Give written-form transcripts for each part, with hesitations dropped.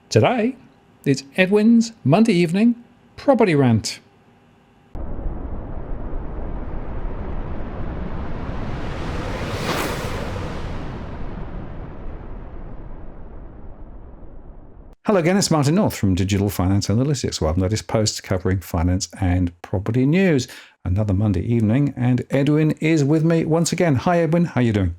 Today, it's Edwin's Monday evening property rant. Hello again, it's Martin North from Digital Finance Analytics. Well, I've noticed posts covering finance and property news. Another Monday evening, and Edwin is with me once again. Hi, Edwin. How are you doing?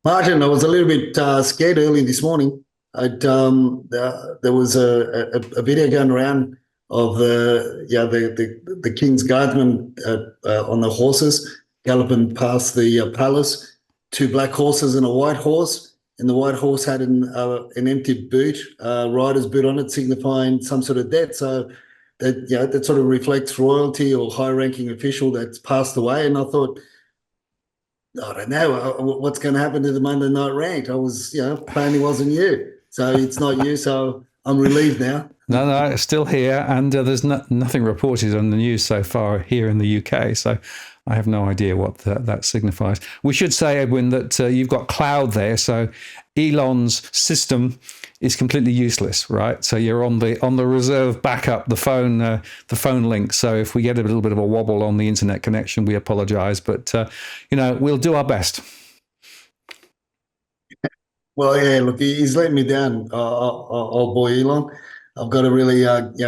Martin, I was a little bit scared early this morning. There was a video going around of the King's Guardsmen on the horses galloping past the palace. Two black horses and a white horse. And the white horse had an empty boot, rider's boot on it, signifying some sort of death. So that sort of reflects royalty or high-ranking official that's passed away. And I thought, I don't know what's going to happen to the Monday Night Rant. I was, planning it wasn't you. So it's not you. So I'm relieved now. No, still here, and there's nothing reported on the news so far here in the UK. So I have no idea what that signifies. We should say, Edwin, that you've got cloud there, so Elon's system is completely useless, right? So you're on the reserve backup, the phone link. So if we get a little bit of a wobble on the internet connection, we apologise, but we'll do our best. Well, yeah, look, he's letting me down, old boy Elon. I've got to really,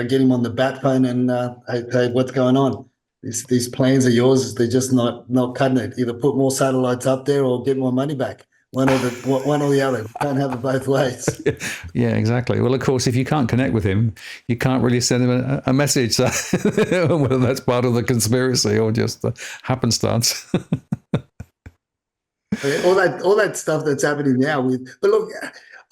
get him on the bat phone and hey, what's going on? These plans are yours. They're just not cutting it. Either put more satellites up there or get more money back. One or the other. Can't have it both ways. Yeah, exactly. Well, of course, if you can't connect with him, you can't really send him a message. So whether that's part of the conspiracy or just the happenstance. All that stuff that's happening now but look,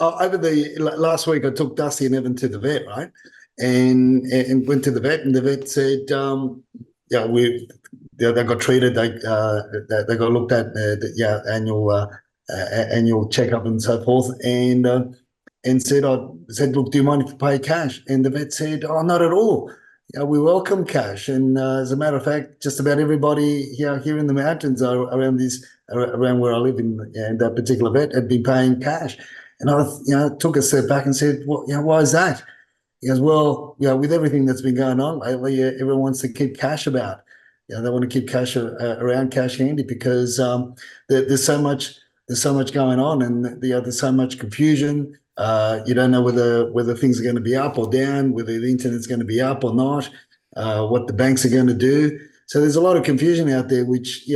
over the last week I took Dusty and Evan to the vet, right? And went to the vet, and the vet said, they got treated, they got looked at, annual checkup and so forth, and said, look, do you mind if I pay cash? And the vet said, oh, not at all. We welcome cash, and as a matter of fact, just about everybody here in the mountains around where I live in that particular vet had been paying cash. And I took a step back and said, well, why is that? He goes, well, with everything that's been going on lately, everyone wants to keep cash about. They want to keep cash around, cash handy, because there's so much going on, and there's so much confusion. You don't know whether things are going to be up or down, whether the internet's going to be up or not, what the banks are going to do. So there's a lot of confusion out there, which,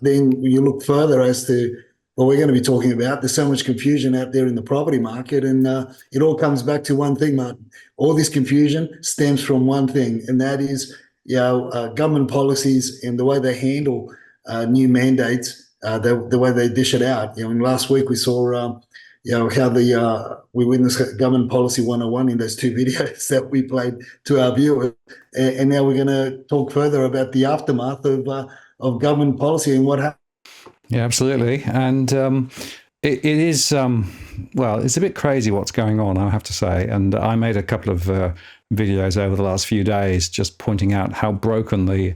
then you look further as to what we're going to be talking about. There's so much confusion out there in the property market, and it all comes back to one thing, Martin. All this confusion stems from one thing, and that is, government policies and the way they handle new mandates, the way they dish it out. And last week we saw, how we witnessed government policy 101 in those two videos that we played to our viewers, and now we're going to talk further about the aftermath of government policy and what happened. Yeah, absolutely. And it is, it's a bit crazy what's going on, I have to say. And I made a couple of videos over the last few days just pointing out how broken the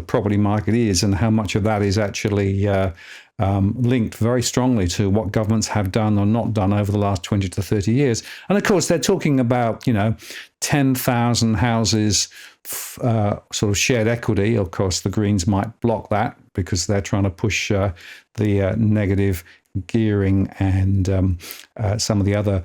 property market is, and how much of that is actually linked very strongly to what governments have done or not done over the last 20 to 30 years. And of course, they're talking about, 10,000 houses, sort of shared equity. Of course, the Greens might block that because they're trying to push the negative gearing and some of the other,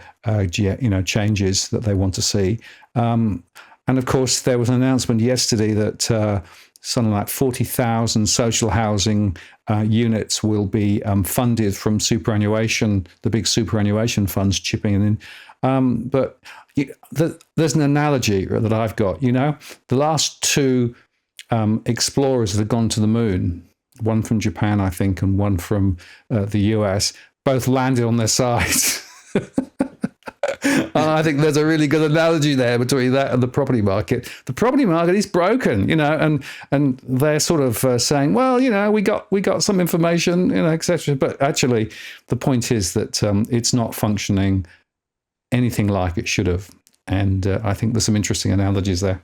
changes that they want to see. And of course, there was an announcement yesterday that something like 40,000 social housing units will be funded from superannuation, the big superannuation funds chipping in. But there's an analogy that I've got. The last two explorers that have gone to the moon, one from Japan, I think, and one from the US, both landed on their sides. I think there's a really good analogy there between that and the property market. The property market is broken, and they're sort of saying, well, we got some information, etc. But actually, the point is that it's not functioning anything like it should have. And I think there's some interesting analogies there.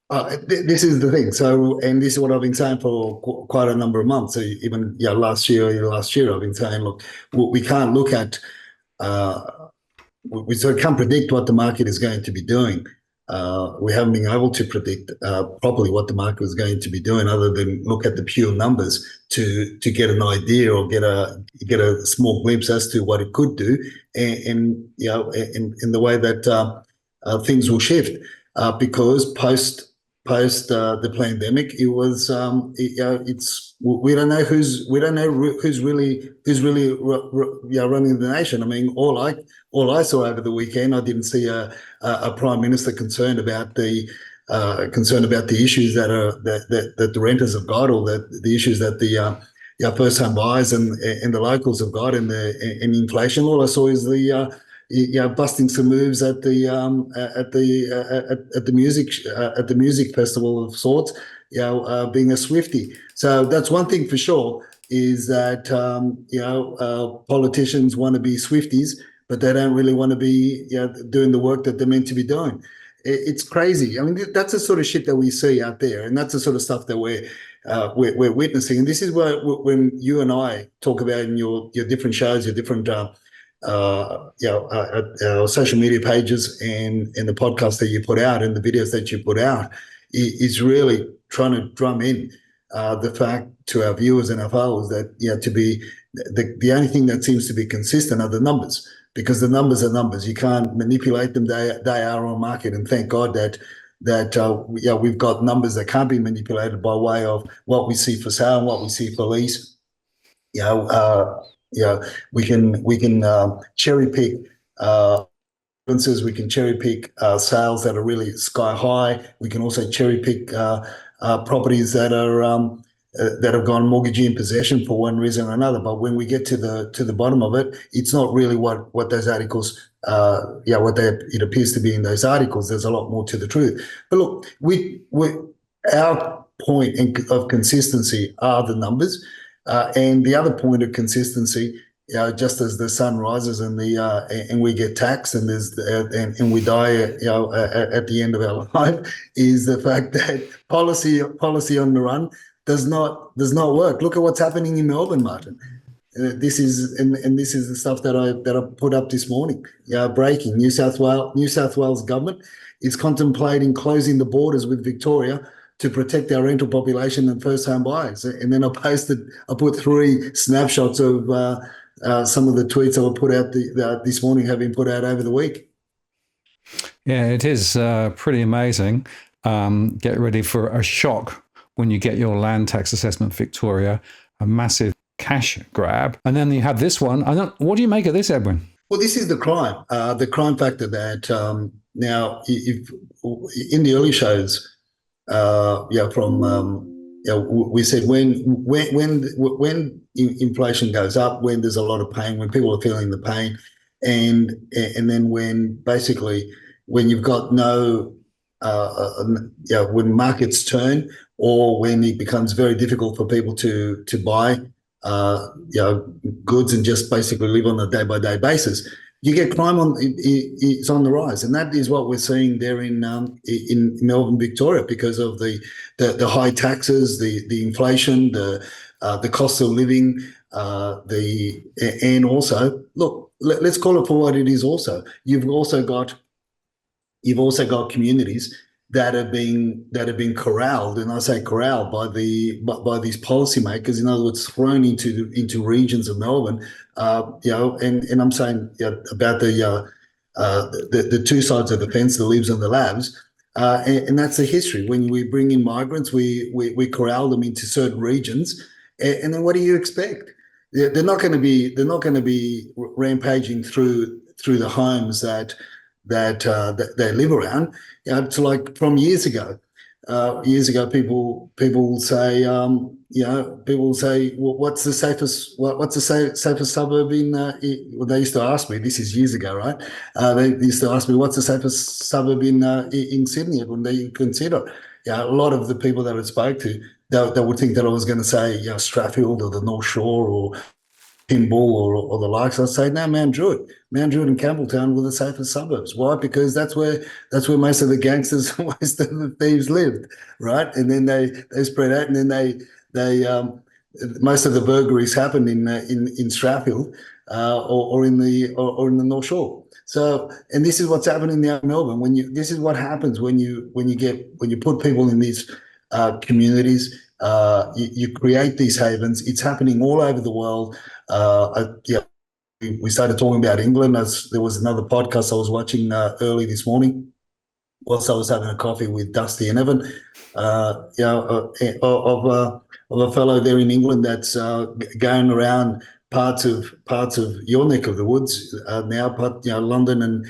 This is the thing. So, and this is what I've been saying for quite a number of months. So even last year I've been saying, look, we can't look at we sort of can't predict what the market is going to be doing. We haven't been able to predict properly what the market is going to be doing, other than look at the pure numbers to get an idea or get a small glimpse as to what it could do, and you know, in the way that things will shift, because post the pandemic, it was it's we don't know who's really running the nation. I mean, all I saw over the weekend, I didn't see a prime minister concerned about the issues that the renters have got, or the issues that the first home buyers and the locals have got, and inflation. All I saw is busting some moves at the music festival of sorts, being a Swiftie. So that's one thing for sure, is that politicians want to be Swifties, but they don't really want to be doing the work that they're meant to be doing. It's crazy. I mean, that's the sort of shit that we see out there, and that's the sort of stuff that we're witnessing. And this is where, when you and I talk about in your different shows, your different our social media pages and the podcast that you put out and the videos that you put out, is really trying to drum in the fact to our viewers and our followers that to be the only thing that seems to be consistent are the numbers, because the numbers are numbers. You can't manipulate them. They are on market, and thank God that we've got numbers that can't be manipulated by way of what we see for sale and what we see for lease. We can cherry pick we can cherry pick sales that are really sky high. We can also cherry pick properties that are that have gone mortgagee in possession for one reason or another. But when we get to the bottom of it, it's not really what those articles it appears to be in those articles. There's a lot more to the truth. But look, our point of consistency are the numbers. And the other point of consistency, just as the sun rises and we get taxed and and we die, at the end of our life, is the fact that policy on the run does not work. Look at what's happening in Melbourne, Martin. This is the stuff that I put up this morning. Breaking: New South Wales government is contemplating closing the borders with Victoria to protect our rental population and first home buyers. And then I put 3 snapshots of some of the tweets that were put out this morning, have been put out over the week. Yeah, it is pretty amazing. Get ready for a shock when you get your land tax assessment, Victoria, a massive cash grab. And then you have this one. What do you make of this, Edwin? Well, this is the crime factor that now, if in the early shows, we said when inflation goes up, when there's a lot of pain, when people are feeling the pain, and then when you've got no when markets turn, or when it becomes very difficult for people to buy goods and just basically live on a day-by-day basis, you get crime it's on the rise. And that is what we're seeing there in Melbourne, Victoria, because of the high taxes, the inflation, the cost of living, and also, look, let's call it for what it is. Also, you've also got communities that have been corralled, and I say corralled by these policymakers. In other words, thrown into regions of Melbourne. And I'm saying about the two sides of the fence, the libs and the labs, and that's the history. When we bring in migrants, we corral them into certain regions, and then what do you expect? They're not going to be rampaging through the homes that they live around. It's like from years ago. People say, well, what's the safest suburb in? Well, they used to ask me. This is years ago, right? They used to ask me, what's the safest suburb in Sydney when they consider. A lot of the people that I spoke to, they would think that I was going to say, Strathfield or the North Shore or Pinball or the likes. I'd say, no, Mount Druitt and Campbelltown were the safest suburbs. Why? Because that's where most of the gangsters, most of the thieves lived, right? And then they spread out, and then they most of the burglaries happened in Strathfield, or in the North Shore. So, and this is what's happening now in Melbourne. This is what happens when you put people in these communities. You create these havens. It's happening all over the world. We started talking about England, as there was another podcast I was watching early this morning whilst I was having a coffee with Dusty and Evan, of a fellow there in England that's going around parts of your neck of the woods now, but London and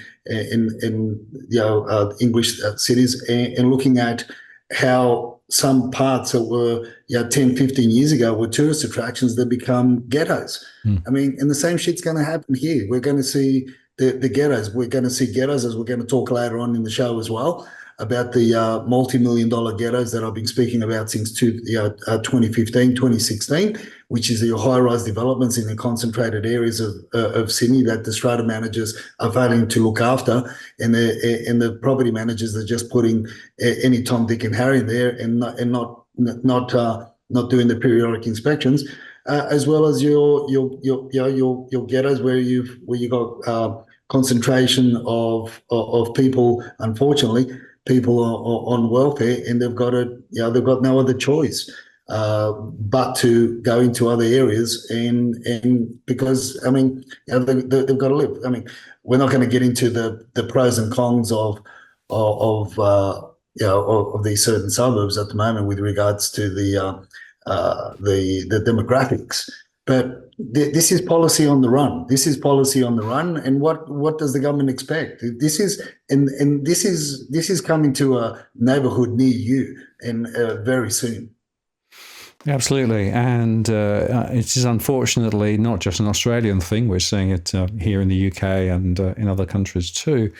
English cities, and looking at how some parts that were 10, 15 years ago were tourist attractions that become ghettos. I mean, and the same shit's going to happen here. We're going to see the ghettos. We're going to see ghettos, as we're going to talk later on in the show as well, about the multi-million-dollar ghettos that I've been speaking about since 2015, 2016, which is your high-rise developments in the concentrated areas of Sydney that the strata managers are failing to look after, and the property managers are just putting any Tom, Dick, and Harry there, and not doing the periodic inspections, as well as your ghettos where you got concentration of people, unfortunately, people on welfare, and they've got no other choice but to go into other areas, and because I mean they've got to live. I mean, we're not going to get into the pros and cons of these certain suburbs at the moment with regards to the demographics. But this is policy on the run. This is policy on the run. And what does the government expect? This is coming to a neighbourhood near you, and very soon. Absolutely. And it is unfortunately not just an Australian thing. We're seeing it here in the UK and in other countries too.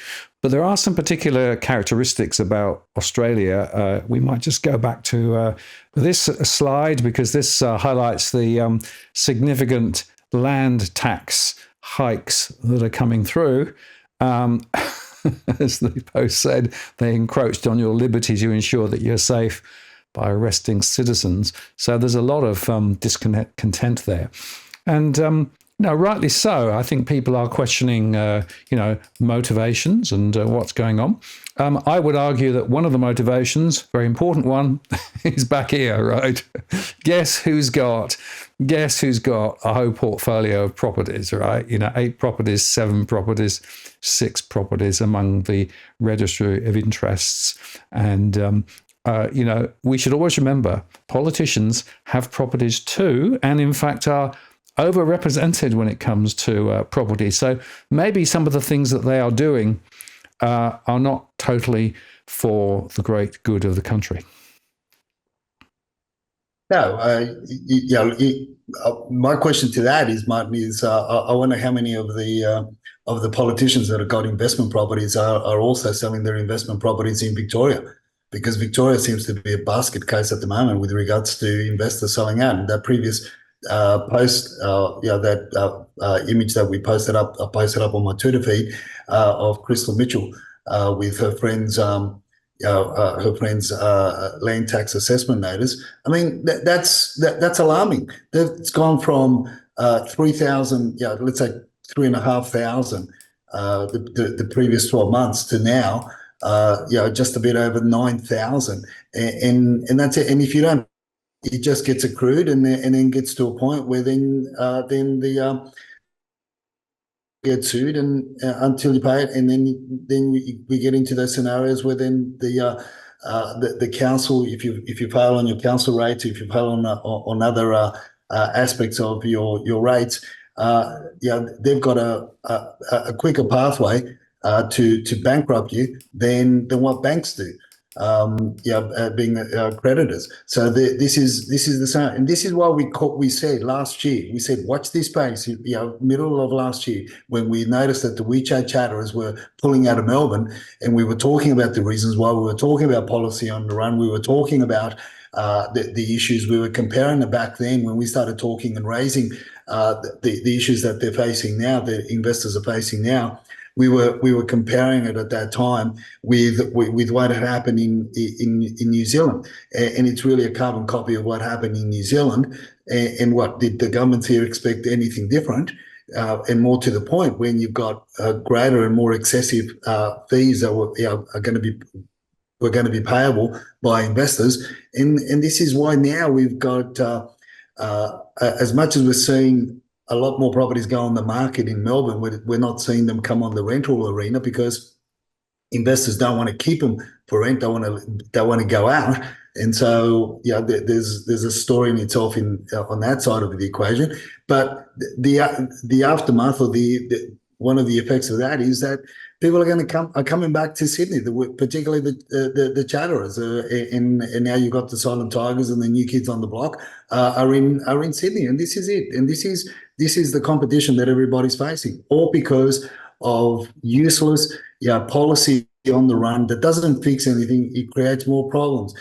But there are some particular characteristics about Australia. We might just go back to this slide, because this highlights the significant land tax hikes that are coming through. As the post said, they encroached on your liberty to ensure that you're safe by arresting citizens. So there's a lot of discontent there. And rightly so. I think people are questioning, motivations and what's going on. I would argue that one of the motivations, very important one, is back here, right? Guess who's got a whole portfolio of properties, right? 8 properties, 7 properties, 6 properties among the registry of interests. And we should always remember politicians have properties too, and in fact are overrepresented when it comes to property. So maybe some of the things that they are doing are not totally for the great good of the country. No, my question to that is, Martin, I wonder how many of the politicians that have got investment properties are also selling their investment properties in Victoria, because Victoria seems to be a basket case at the moment with regards to investors selling out. And that previous post, that image that we posted up, I posted up on my Twitter feed of Crystal Mitchell with her friends' land tax assessment notice. I mean, that's alarming. It's gone from 3,000, let's say 3,500 the previous 12 months to now, just a bit over 9,000, and that's it. And if you don't, it just gets accrued, and then gets to a point where then the get sued, and until you pay it, and then we get into those scenarios where then the council, if you fail on your council rates, if you fail on other aspects of your rates, they've got a quicker pathway to bankrupt you than what banks do. Being creditors. So this is the same, and this is why we said last year, we said watch this space. Middle of last year, when we noticed that the WeChat chatterers were pulling out of Melbourne, and we were talking about the reasons why, we were talking about policy on the run, we were talking about the issues, we were comparing it back then when we started talking and raising the issues that they're facing now, the investors are facing now. We were comparing it at that time with what had happened in New Zealand, and it's really a carbon copy of what happened in New Zealand. And what did the governments here expect anything different? and more to the point, when you've got greater and more excessive fees that were going to be payable by investors, and this is why now we've got as much as we're seeing a lot more properties go on the market in Melbourne, we're not seeing them come on the rental arena because investors don't want to keep them for rent. They want to go out, and so there's a story in itself on that side of the equation. But the aftermath, or the one of the effects of that, is that people are coming back to Sydney, particularly the chatterers, and now you've got the silent tigers and the new kids on the block are in Sydney, and this is it, and this is the competition that everybody's facing, all because of useless policy on the run that doesn't fix anything. It creates more problems.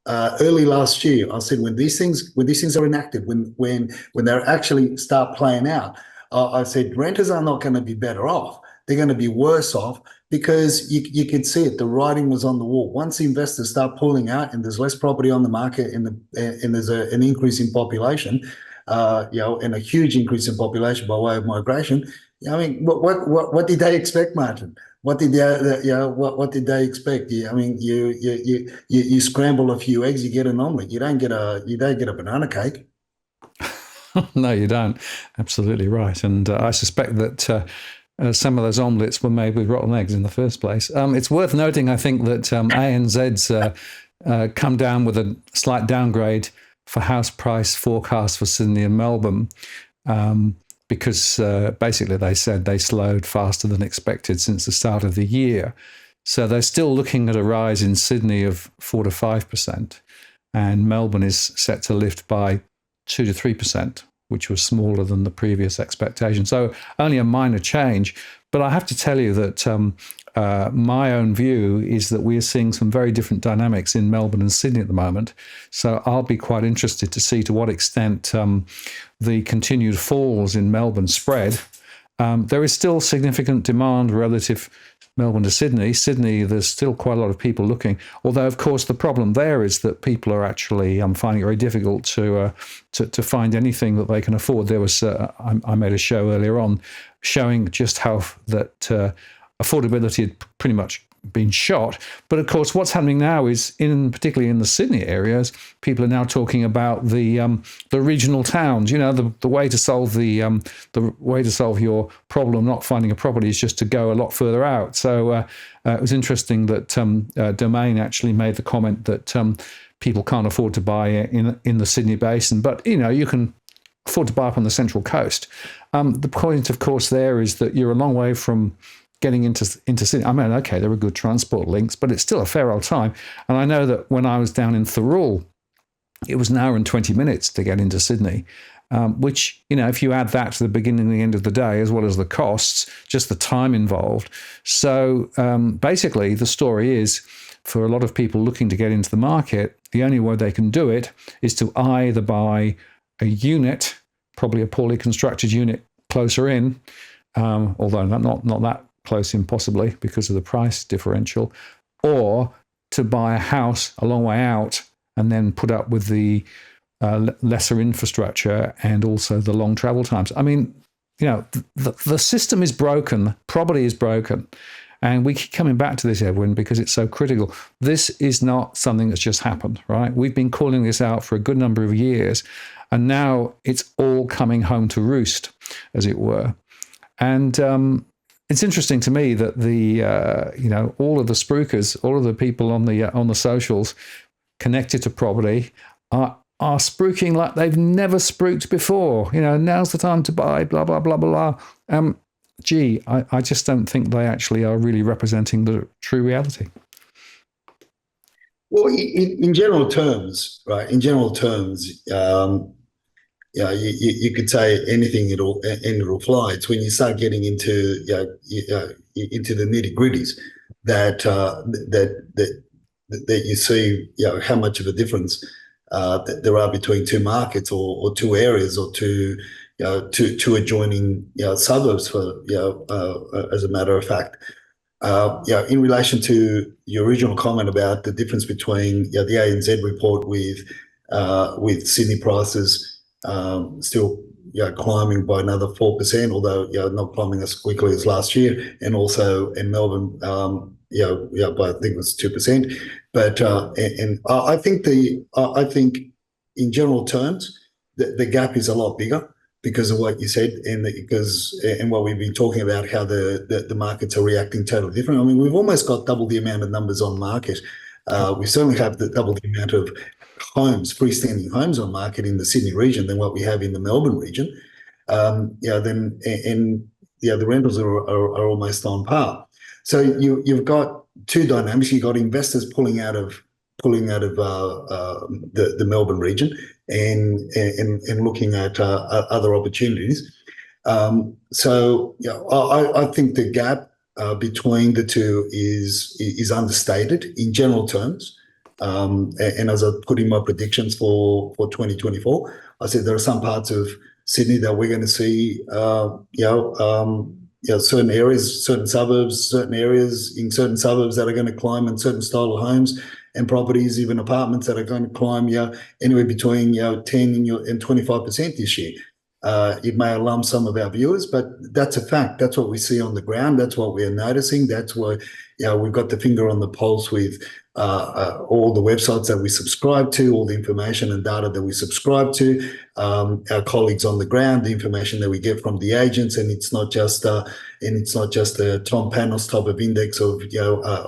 Early last year, I said, when these things are enacted, when they actually start playing out, I said renters are not going to be better off. They're going to be worse off, because you can see it. The writing was on the wall. Once investors start pulling out and there's less property on the market, and there's an increase in population, and a huge increase in population by way of migration. I mean, what did they expect, Martin? What did they expect? I mean, you scramble a few eggs, you get an omelette. You don't get a banana cake. No, you don't. Absolutely right. And I suspect that some of those omelettes were made with rotten eggs in the first place. It's worth noting, I think, that ANZ's come down with a slight downgrade for house price forecast for Sydney and Melbourne, because basically they said they slowed faster than expected since the start of the year. So they're still looking at a rise in Sydney of 4 to 5%, and Melbourne is set to lift by 2 to 3%, which was smaller than the previous expectation. So only a minor change. But I have to tell you that my own view is that we are seeing some very different dynamics in Melbourne and Sydney at the moment. So I'll be quite interested to see to what extent the continued falls in Melbourne spread. There is still significant demand relative Melbourne to Sydney. Sydney, there's still quite a lot of people looking. Although, of course, the problem there is that people are actually finding it very difficult to find anything that they can afford. There was I made a show earlier on showing just how that affordability had pretty much been shot. But of course, what's happening now is, particularly in the Sydney areas, people are now talking about the regional towns. You know, the way to solve the way to solve your problem not finding a property is just to go a lot further out. So it was interesting that Domain actually made the comment that people can't afford to buy in the Sydney Basin, but you can afford to buy up on the Central Coast. The point, of course, there is that you're a long way from getting into Sydney. I mean, okay, there are good transport links, but it's still a fair old time. And I know that when I was down in Thirroul, it was an hour and 20 minutes to get into Sydney, which, if you add that to the beginning and the end of the day, as well as the costs, just the time involved. So basically, the story is, for a lot of people looking to get into the market, the only way they can do it is to either buy a unit, probably a poorly constructed unit closer in, although not that close in possibly because of the price differential, or to buy a house a long way out and then put up with the lesser infrastructure and also the long travel times. I mean, the system is broken, property is broken. And we keep coming back to this, Edwin, because it's so critical. This is not something that's just happened, right? We've been calling this out for a good number of years, and now it's all coming home to roost, as it were. And it's interesting to me that all of the spruikers, all of the people on the socials connected to property are spruiking like they've never spruiked before. Now's the time to buy, blah, blah, blah, blah. I just don't think they actually are really representing the true reality. Well, in general terms, right? In general terms, you could say anything it'll fly. It's when you start getting into into the nitty gritties that you see how much of a difference that there are between two markets or two areas or two adjoining suburbs, for as a matter of fact. In relation to your original comment about the difference between the ANZ report with Sydney prices still climbing by another 4%, although not climbing as quickly as last year, and also in Melbourne, by I think it was 2%. But I think in general terms, the gap is a lot bigger because of what you said, and what we've been talking about, how the markets are reacting totally different. I mean, we've almost got double the amount of numbers on market. We certainly have double the amount of homes, freestanding homes on market in the Sydney region than what we have in the Melbourne region. The rentals are almost on par. So you've got two dynamics. You've got investors pulling out of the Melbourne region and looking at other opportunities. I think the gap between the two is understated in general terms. And as I put in my predictions for 2024, I said there are some parts of Sydney that we're going to see, certain areas, certain suburbs, certain areas in certain suburbs that are going to climb, and certain style of homes and properties, even apartments, that are going to climb, anywhere between 10 and 25% this year. It may alarm some of our viewers, but that's a fact. That's what we see on the ground. That's what we're noticing. That's why we've got the finger on the pulse with all the websites that we subscribe to, all the information and data that we subscribe to, our colleagues on the ground, the information that we get from the agents, and it's not just a Tom Panos type of index of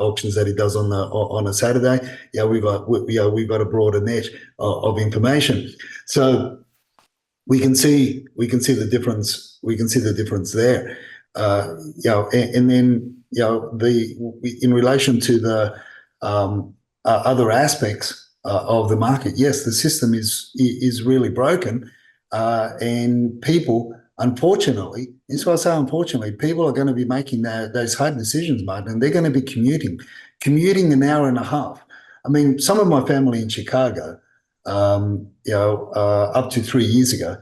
auctions that he does on a Saturday. We've got a broader net of information, so we can see the difference. We can see the difference there. And then in relation to the other aspects of the market, yes, the system is really broken, and people, unfortunately, that's why I say unfortunately, people are going to be making those hard decisions, Martin, and they're going to be commuting an hour and a half. I mean, some of my family in Chicago, up to 3 years ago,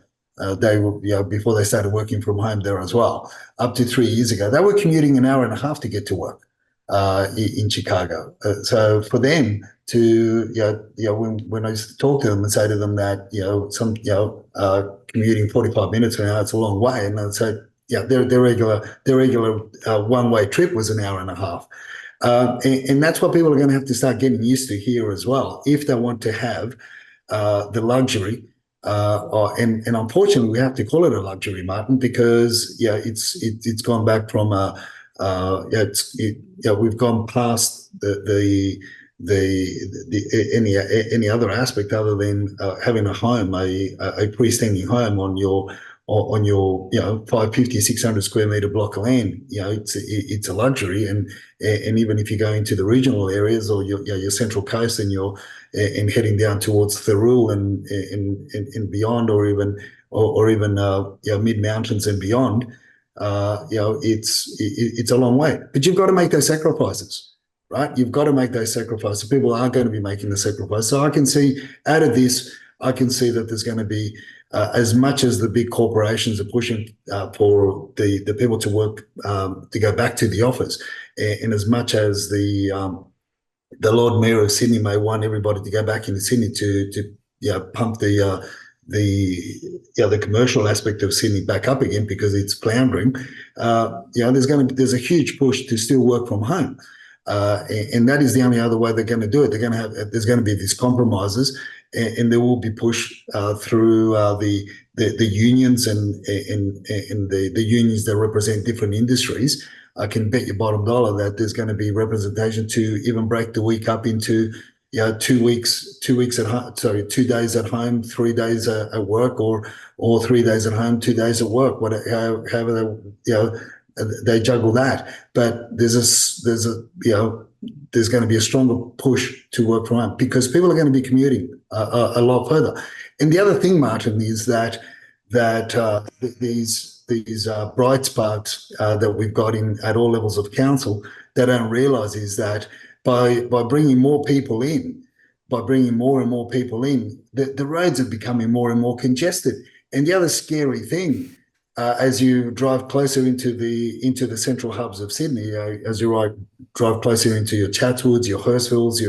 they were, before they started working from home there as well, up to 3 years ago, they were commuting an hour and a half to get to work in Chicago. So for them to, when I used to talk to them and say to them that, commuting 45 minutes an hour, it's a long way, and I'd say, their regular one-way trip was an hour and a half. And that's what people are going to have to start getting used to here as well, if they want to have the luxury. And unfortunately, we have to call it a luxury, Martin, because it's gone back from we've gone past any other aspect other than having a home, a freestanding home on your 550, 600 square meter block of land. It's a luxury, and even if you go into the regional areas or your central coast and heading down towards Thirroul and beyond, or even mid mountains and beyond, it's a long way. But you've got to make those sacrifices, right? You've got to make those sacrifices. People are going to be making the sacrifice. So I can see out of this, I can see that there's going to be, as much as the big corporations are pushing for the people to work, to go back to the office, and as much as the Lord Mayor of Sydney may want everybody to go back into Sydney to pump the commercial aspect of Sydney back up again because it's floundering. There's a huge push to still work from home, and that is the only other way they're going to do it. There's going to be these compromises, and there will be push through the unions and the unions that represent different industries. I can bet your bottom dollar that there's going to be representation to even break the week up into 2 weeks at home, 2 days at home, 3 days at work, or 3 days at home, 2 days at work, however they juggle that. But there's going to be a stronger push to work from home because people are going to be commuting a lot further. And the other thing, Martin, is that these bright sparks that we've got at all levels of council, they don't realise is that by bringing more people in, by bringing more and more people in, the roads are becoming more and more congested. And the other scary thing, as you drive closer into the central hubs of Sydney, as you drive closer into your Chatswoods, your Hurstville's,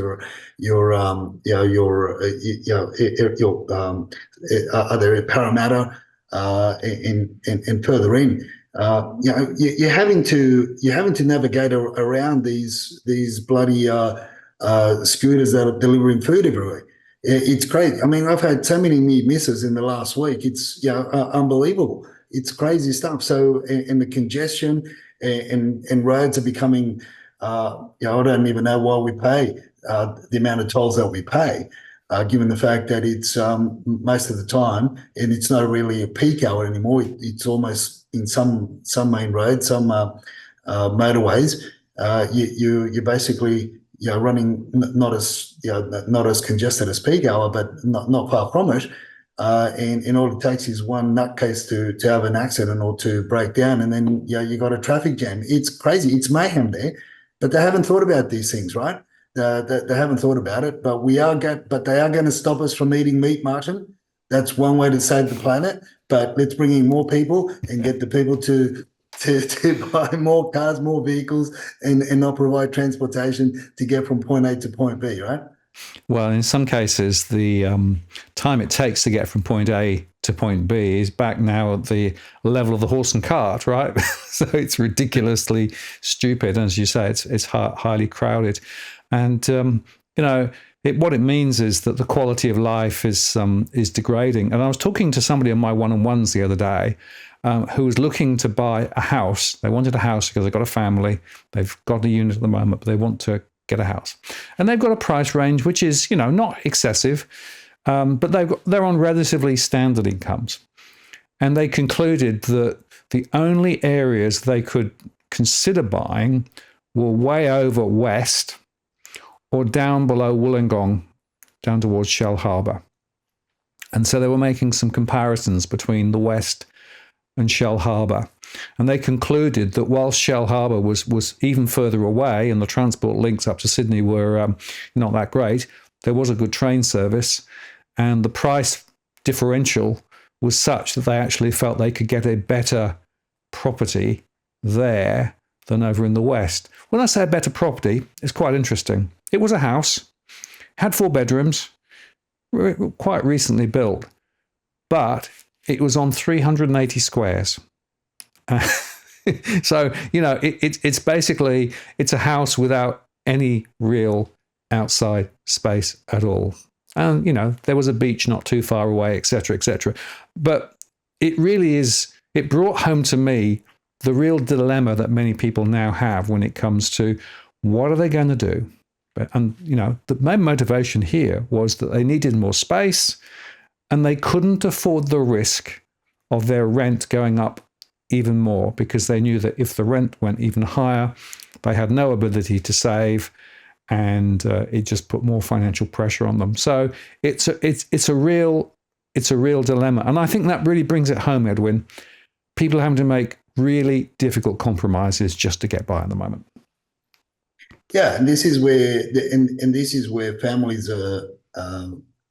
other Parramatta, and further in. You're having to navigate around these bloody scooters that are delivering food everywhere. It's crazy. I mean, I've had so many near misses in the last week. It's unbelievable. It's crazy stuff. So, and the congestion and roads are becoming. I don't even know why we pay the amount of tolls that we pay, given the fact that it's most of the time, and it's not really a peak hour anymore. It's almost in some main roads, some motorways. You basically running not as congested as peak hour, but not far from it. And all it takes is one nutcase to have an accident or to break down, and then you got a traffic jam. It's crazy. It's mayhem there, but they haven't thought about these things, right? They haven't thought about it, but they are going to stop us from eating meat, Martin. That's one way to save the planet. But let's bring in more people and get the people to buy more cars, more vehicles, and not provide transportation to get from point A to point B, right? Well, in some cases, the time it takes to get from point A to point B is back now at the level of the horse and cart, right? So it's ridiculously stupid. And as you say, it's highly crowded. And, what it means is that the quality of life is degrading. And I was talking to somebody on my one-on-ones the other day who was looking to buy a house. They wanted a house because they've got a family. They've got a unit at the moment, but they want to get a house. And they've got a price range which is, not excessive, but they're on relatively standard incomes. And they concluded that the only areas they could consider buying were way over west or down below Wollongong, down towards Shell Harbour. And so they were making some comparisons between the west and Shell Harbour. And they concluded that while Shell Harbour was even further away and the transport links up to Sydney were not that great, there was a good train service, and the price differential was such that they actually felt they could get a better property there than over in the west. When I say a better property, it's quite interesting. It was a house, had 4 bedrooms, quite recently built, but it was on 380 squares. So, it's basically, it's a house without any real outside space at all. And, there was a beach not too far away, et cetera, et cetera. But it really is, it brought home to me the real dilemma that many people now have when it comes to what are they going to do? And, the main motivation here was that they needed more space and they couldn't afford the risk of their rent going up even more, because they knew that if the rent went even higher, they had no ability to save, and it just put more financial pressure on them. So it's a real dilemma, and I think that really brings it home, Edwin. People are having to make really difficult compromises just to get by at the moment. Yeah, and this is where families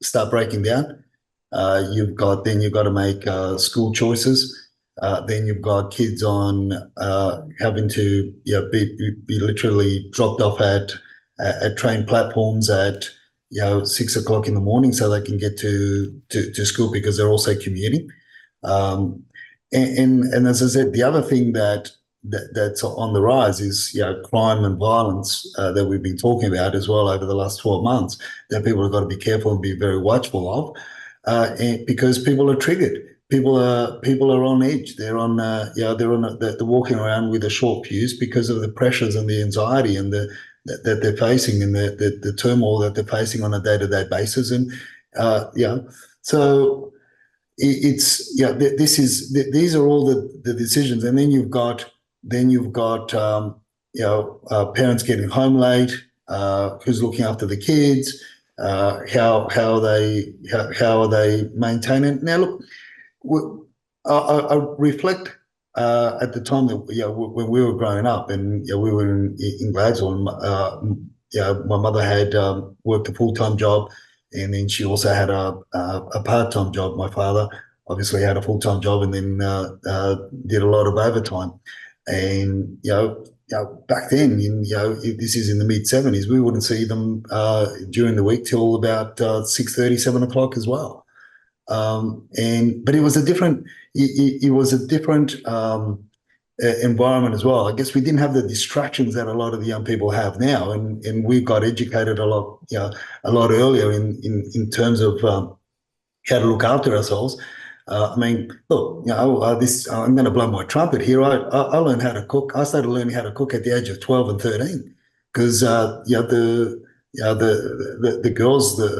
start breaking down. You've got to make school choices. Then you've got kids on having to be literally dropped off at train platforms at 6 o'clock in the morning so they can get to school because they're also commuting. And as I said, the other thing that's on the rise is crime and violence that we've been talking about as well over the last 12 months, that people have got to be careful and be very watchful of, and because people are triggered. People are on edge. They're walking around with a short fuse because of the pressures and the anxiety and that they're facing, and the turmoil that they're facing on a day-to-day basis. And so these are all the decisions. And then you've got parents getting home late, who's looking after the kids, how are they maintaining. Now look, I reflect at the time that when we were growing up, and we were in Gladstone. My mother had worked a full-time job, and then she also had a part-time job. My father obviously had a full-time job, and then did a lot of overtime. And back then, this is in the mid-70s, we wouldn't see them during the week till about 6:30, 7 o'clock as well. But it was a different environment as well. I guess we didn't have the distractions that a lot of the young people have now, and we got educated a lot, a lot earlier in terms of how to look after ourselves. I mean, look, I'm going to blow my trumpet here. I learned how to cook. I started learning how to cook at the age of 12 and 13 because the girls that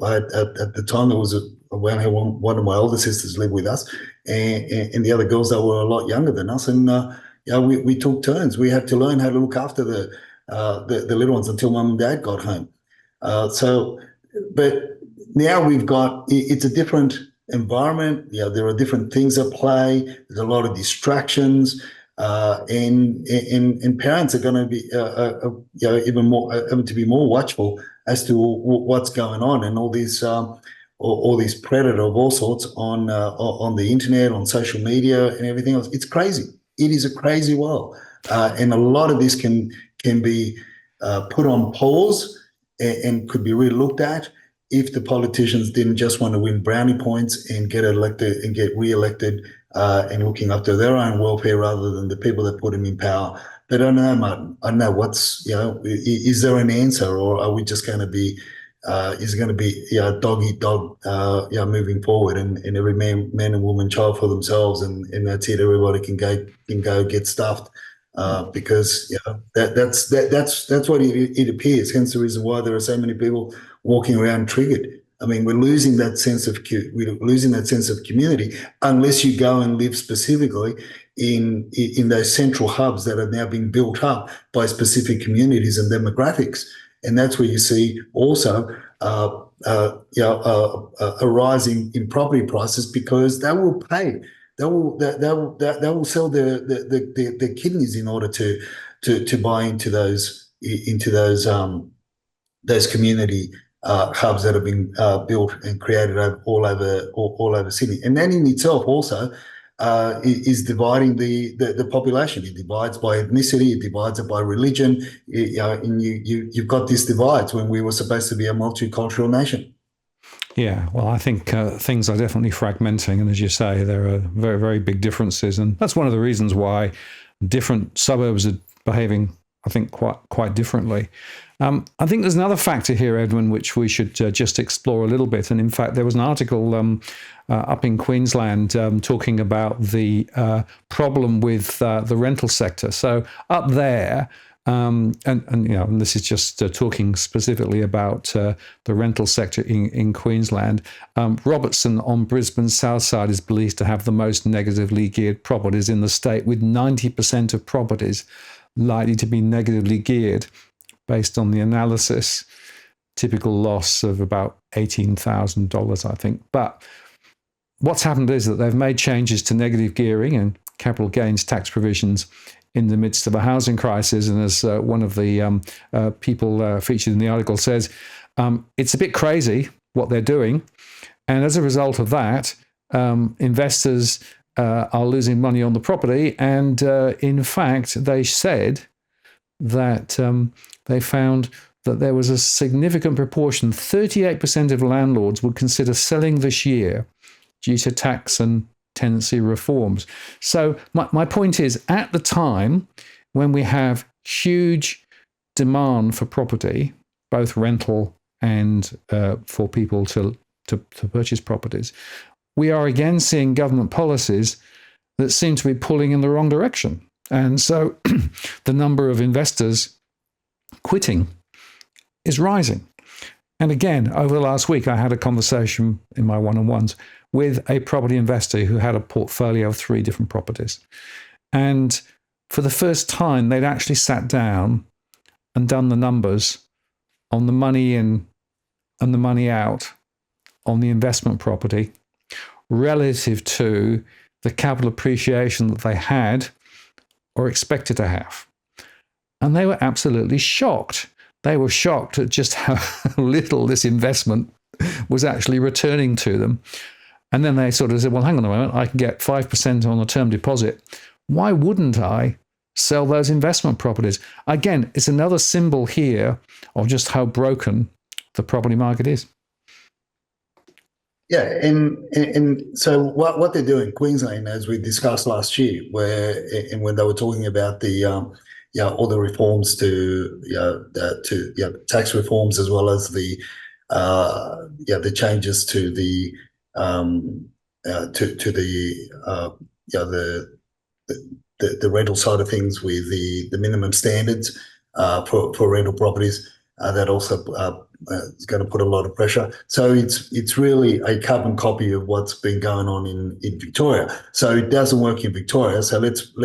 I had at the time, there was one of my older sisters lived with us, and the other girls that were a lot younger than us, and we took turns. We had to learn how to look after the little ones until mum and dad got home. But now it's a different environment. There are different things at play. There's a lot of distractions. And parents are going to be even more having to be more watchful as to what's going on, and all these predator of all sorts on the internet, on social media, and everything else. It's crazy. It is a crazy world, and a lot of this can be put on pause and could be really looked at if the politicians didn't just want to win brownie points and get elected and get re-elected and looking after their own welfare rather than the people that put them in power. But I don't know, Martin. I don't know is there an answer, or are we just going to be, is it going to be dog eat dog, moving forward, and every man and woman, child for themselves, and that's it. Everybody can go get stuffed. Because that's what it appears. Hence the reason why there are so many people walking around triggered. I mean, we're losing that sense of community unless you go and live specifically in those central hubs that are now being built up by specific communities and demographics. And that's where you see also a rise in property prices, because they will pay. They will sell their kidneys in order to buy into those community hubs that have been built and created all over Sydney. And that in itself also is dividing the population. It divides by ethnicity, it divides it by religion. And you've got these divides when we were supposed to be a multicultural nation. Yeah, well, I think things are definitely fragmenting. And as you say, there are very, very big differences. And that's one of the reasons why different suburbs are behaving, I think, quite differently. I think there's another factor here, Edwin, which we should just explore a little bit. And in fact, there was an article up in Queensland talking about the problem with the rental sector. So up there, and this is just talking specifically about the rental sector in Queensland. Robertson on Brisbane's south side is believed to have the most negatively geared properties in the state, with 90% of properties likely to be negatively geared based on the analysis. Typical loss of about $18,000, I think. But what's happened is that they've made changes to negative gearing and capital gains tax provisions in the midst of a housing crisis. And as one of the people featured in the article says, it's a bit crazy what they're doing. And as a result of that, investors are losing money on the property. And in fact, they said that they found that there was a significant proportion, 38% of landlords would consider selling this year due to tax and tenancy reforms. So my point is, at the time when we have huge demand for property, both rental and for people to purchase properties, we are again seeing government policies that seem to be pulling in the wrong direction. And so the number of investors quitting is rising. And again, over the last week, I had a conversation in my one-on-ones with a property investor who had a portfolio of 3 different properties. And for the first time, they'd actually sat down and done the numbers on the money in and the money out on the investment property relative to the capital appreciation that they had or expected to have. And they were absolutely shocked. They were shocked at just how little this investment was actually returning to them. And then they sort of said, well, hang on a moment, I can get 5% on a term deposit. Why wouldn't I sell those investment properties? Again, it's another symbol here of just how broken the property market is. Yeah, and so what they're doing, Queensland, as we discussed last year, where and when they were talking about the all the reforms to tax reforms as well as the changes to the to the the rental side of things with the minimum standards for rental properties. That also is going to put a lot of pressure. So it's really a carbon copy of what's been going on in Victoria. So it doesn't work in Victoria. So let's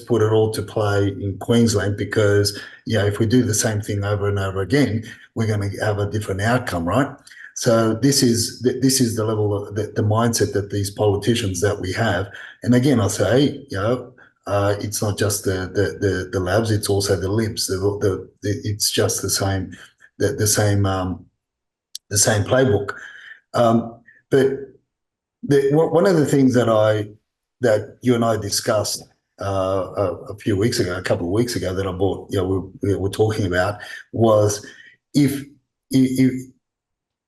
put it all to play in Queensland, because if we do the same thing over and over again, we're going to have a different outcome, right? So this is the level of the mindset that these politicians that we have. And again, I say, it's not just the labs; it's also the libs. It's just the same the same playbook. But one of the things that you and I discussed a few weeks ago, a couple of weeks ago, that I bought, we were talking about, was if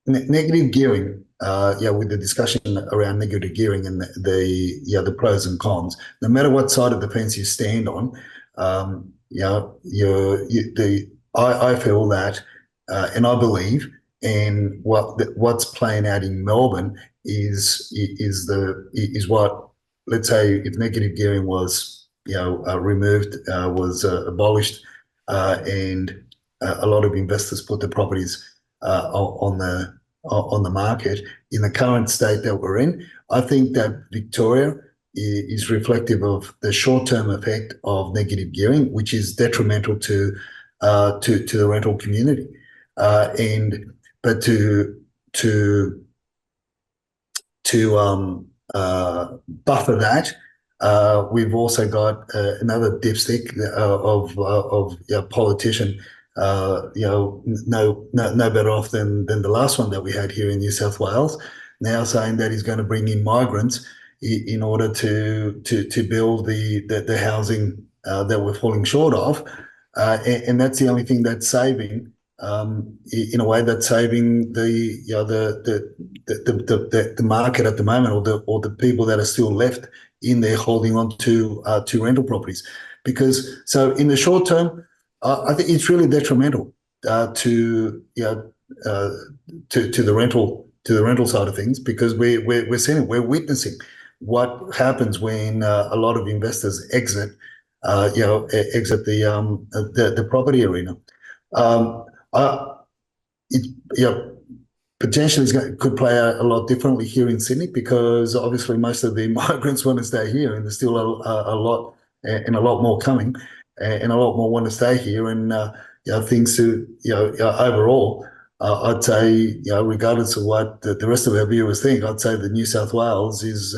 negative gearing, with the discussion around negative gearing and the pros and cons, no matter what side of the fence you stand on, I feel that, and I believe, and what's playing out in Melbourne is what, let's say, if negative gearing was removed, was abolished, and a lot of investors put the properties on the market in the current state that we're in. I think that Victoria is reflective of the short-term effect of negative gearing, which is detrimental to the rental community. But to buffer that, we've also got another dipstick of politician. No better off than the last one that we had here in New South Wales, now saying that he's going to bring in migrants in order to build the housing that we're falling short of, and that's the only thing that's saving. In a way, that's saving the market at the moment, or the people that are still left in there holding on to rental properties, because so in the short term, I think it's really detrimental to the rental side of things, because we're seeing it, we're witnessing what happens when a lot of investors exit the property arena. It potentially could play out a lot differently here in Sydney, because obviously most of the migrants want to stay here, and there's still a lot and a lot more coming, and a lot more want to stay here. And things to overall, I'd say, regardless of what the rest of our viewers think, I'd say that New South Wales is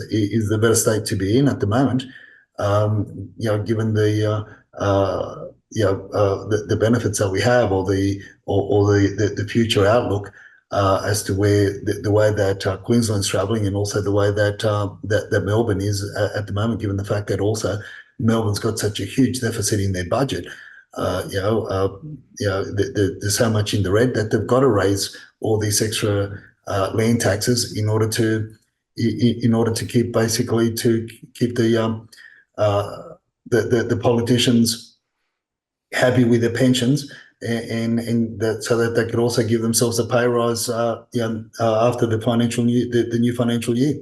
the better state to be in at the moment. Given the benefits that we have, or the future outlook as to where the way that Queensland's travelling, and also the way that Melbourne is at the moment, given the fact that also Melbourne's got such a huge deficit in their budget. There's so much in the red that they've got to raise all these extra land taxes in order to keep the politicians happy with their pensions, and that, so that they could also give themselves a pay rise after the new financial year.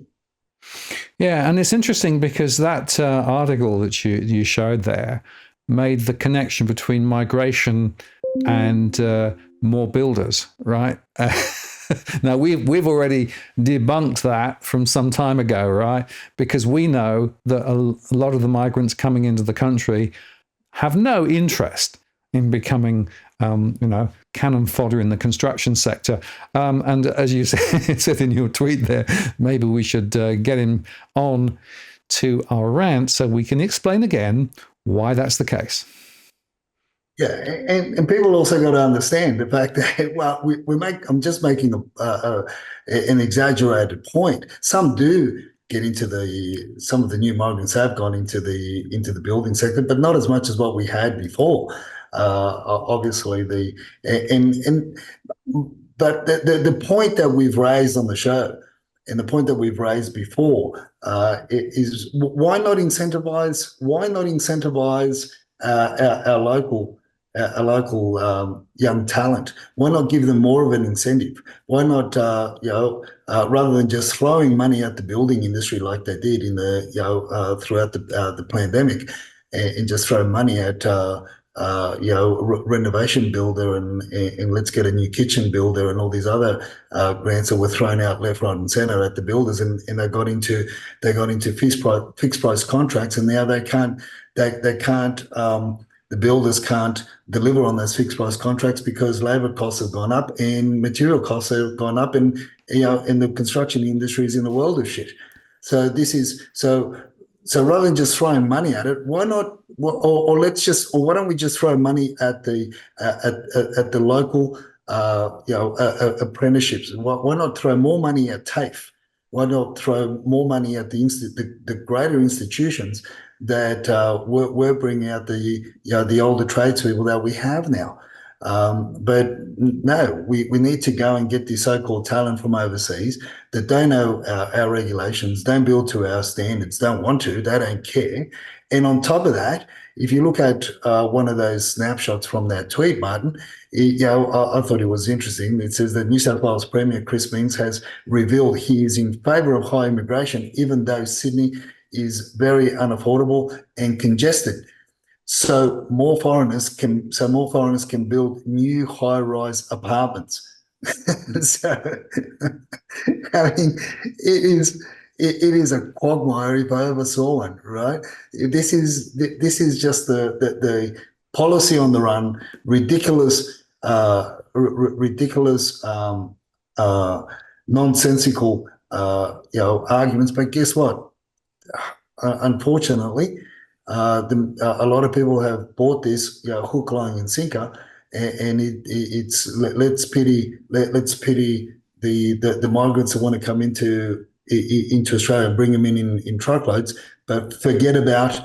Yeah, and it's interesting because that article that you showed there made the connection between migration and more builders, right? Now, we've already debunked that from some time ago, right? Because we know that a lot of the migrants coming into the country have no interest in becoming, cannon fodder in the construction sector. And as you said in your tweet there, maybe we should get him on to our rant so we can explain again why that's the case. Yeah, and people also got to understand the fact that, well, I'm just making an exaggerated point. Some do get into some of the new migrants have gone into the building sector, but not as much as what we had before. Obviously, but the point that we've raised on the show and the point that we've raised before is why not incentivize? Why not incentivize our local young talent? Why not give them more of an incentive? Why not, rather than just throwing money at the building industry like they did in the throughout the pandemic, and just throw money at renovation builder and let's get a new kitchen builder and all these other grants that were thrown out left, right, and centre at the builders, and they got into fixed price contracts, and now they can't the builders can't deliver on those fixed price contracts because labour costs have gone up and material costs have gone up, and and the construction industry is in the world of shit. So this is so rather than just throwing money at it, why not? Or why don't we just throw money at the local apprenticeships? Why not throw more money at TAFE? Why not throw more money at the greater institutions that we're bringing out the older tradespeople that we have now? But no, we need to go and get the so-called talent from overseas that don't know our regulations, don't build to our standards, don't want to, they don't care. And on top of that, if you look at one of those snapshots from that tweet, Martin, I thought it was interesting. It says that New South Wales Premier Chris Minns has revealed he is in favour of high immigration, even though Sydney is very unaffordable and congested. So more foreigners can build new high-rise apartments. So, I mean, it is a quagmire if I ever saw one. Right? This is just the policy on the run, ridiculous, nonsensical, arguments. But guess what? Unfortunately, a lot of people have bought this, hook, line, and sinker, and it's let's pity the migrants that want to come into Australia and bring them in truckloads, but forget about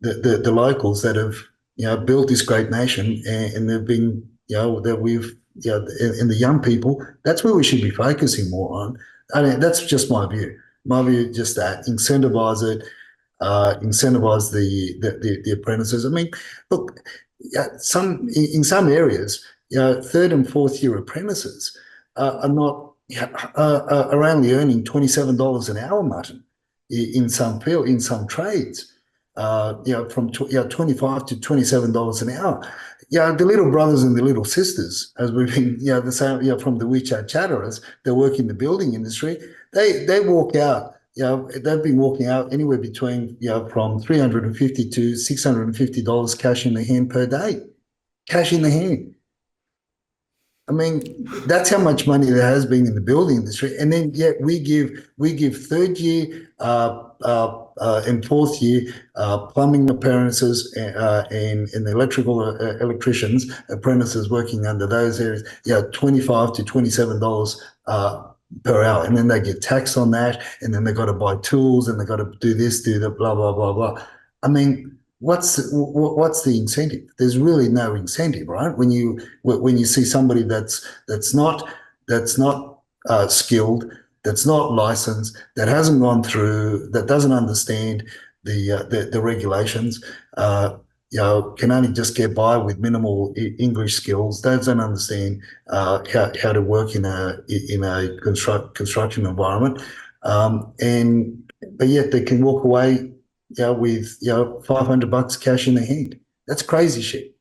the locals that have built this great nation, and they've been that we've and the young people. That's where we should be focusing more on. I mean, that's just my view. My view is just that incentivize it, incentivize the apprentices. I mean, look, in some areas, third and fourth year apprentices are only earning $27 an hour, Martin, in some trades. From $25 to $27 an hour. The little brothers and the little sisters, as we've been, the same, from the WeChat chatterers that work in the building industry, they walk out. They've been walking out anywhere between from $350 to $650 cash in the hand per day, cash in the hand. I mean, that's how much money there has been in the building industry, and then yet we give third year and fourth year plumbing apprentices and electricians apprentices working under those areas, $25 to $27 per hour, and then they get taxed on that, and then they got to buy tools, and they got to do this, do that, blah blah blah blah. I mean, what's the incentive? There's really no incentive, right? When you see somebody that's not skilled, that's not licensed, that hasn't gone through, that doesn't understand the regulations, can only just get by with minimal English skills, doesn't understand how to work in a construction environment, but yet they can walk away with $500 cash in their hand. That's crazy shit.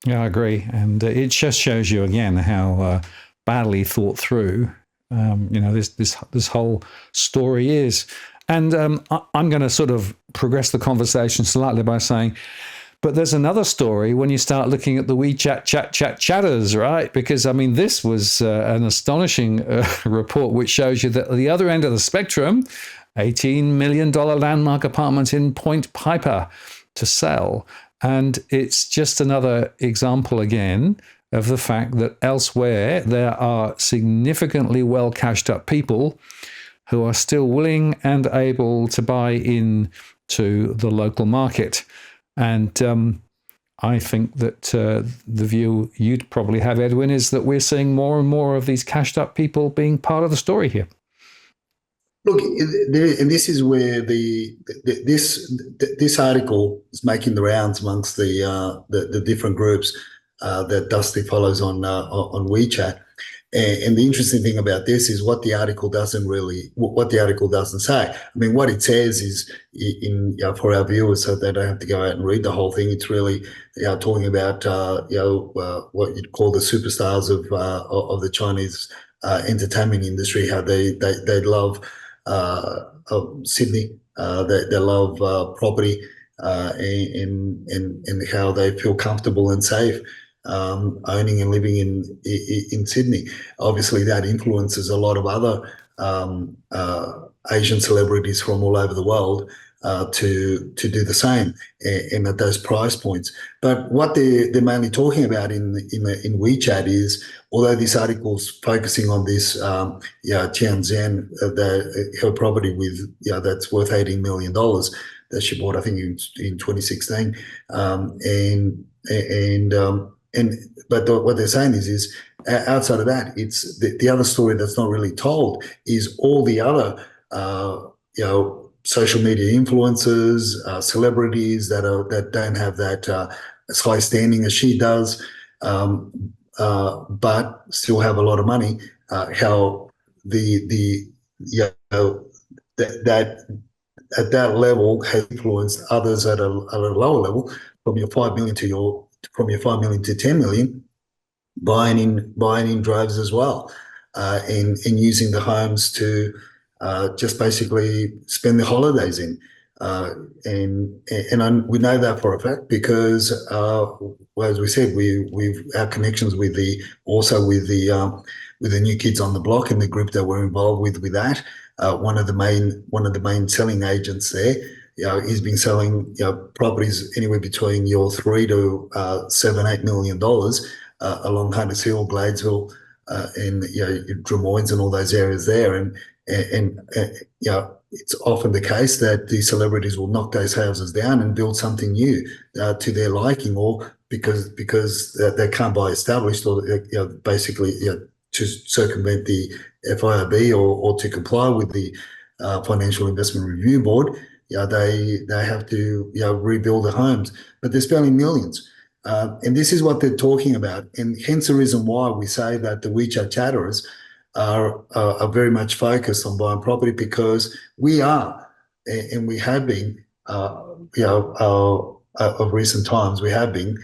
Yeah, I agree, and it just shows you again how badly thought through this whole story is. And I'm going to sort of progress the conversation slightly by saying, but there's another story when you start looking at the WeChat chatters, right? Because, I mean, this was an astonishing report which shows you that at the other end of the spectrum, $18 million landmark apartment in Point Piper to sell. And it's just another example again of the fact that elsewhere there are significantly well cashed up people who are still willing and able to buy in to the local market. And I think that the view you'd probably have, Edwin, is that we're seeing more and more of these cashed up people being part of the story here. Look, and this is where this article is making the rounds amongst the different groups that Dusty follows on WeChat. And the interesting thing about this is what the article doesn't say. I mean, what it says is, for our viewers, so they don't have to go out and read the whole thing. It's really talking about what you'd call the superstars of the Chinese entertainment industry, how they love Sydney, they love property, and how they feel comfortable and safe owning and living in Sydney. Obviously, that influences a lot of other Asian celebrities from all over the world to do the same, and at those price points. But what they're mainly talking about in WeChat is, although this article's focusing on this Tianzhen, her property with that's worth $18 million that she bought, I think in 2016, what they're saying is outside of that, it's the other story that's not really told is all the other social media influencers, celebrities that don't have that as high standing as she does, but still have a lot of money. How that at that level has influenced others at a lower level, from your 5 million to 10 million, buying in droves as well, and using the homes to just basically spend the holidays in. We know that for a fact because, as we said, we've our connections with the New Kids on the Block and the group that we're involved with that. One of the main selling agents there, he's been selling properties anywhere between your $3 to $7-8 million along Hunters Hill, Gladesville, and Drummoynes and all those areas there, and it's often the case that the celebrities will knock those houses down and build something new to their liking, or because they can't buy established, or basically to circumvent the FIRB or to comply with the Financial Investment Review Board. They have to rebuild the homes, but they're spending millions. And this is what they're talking about, and hence the reason why we say that the WeChat chatterers are very much focused on buying property, because we are, and we have been, of recent times, we have been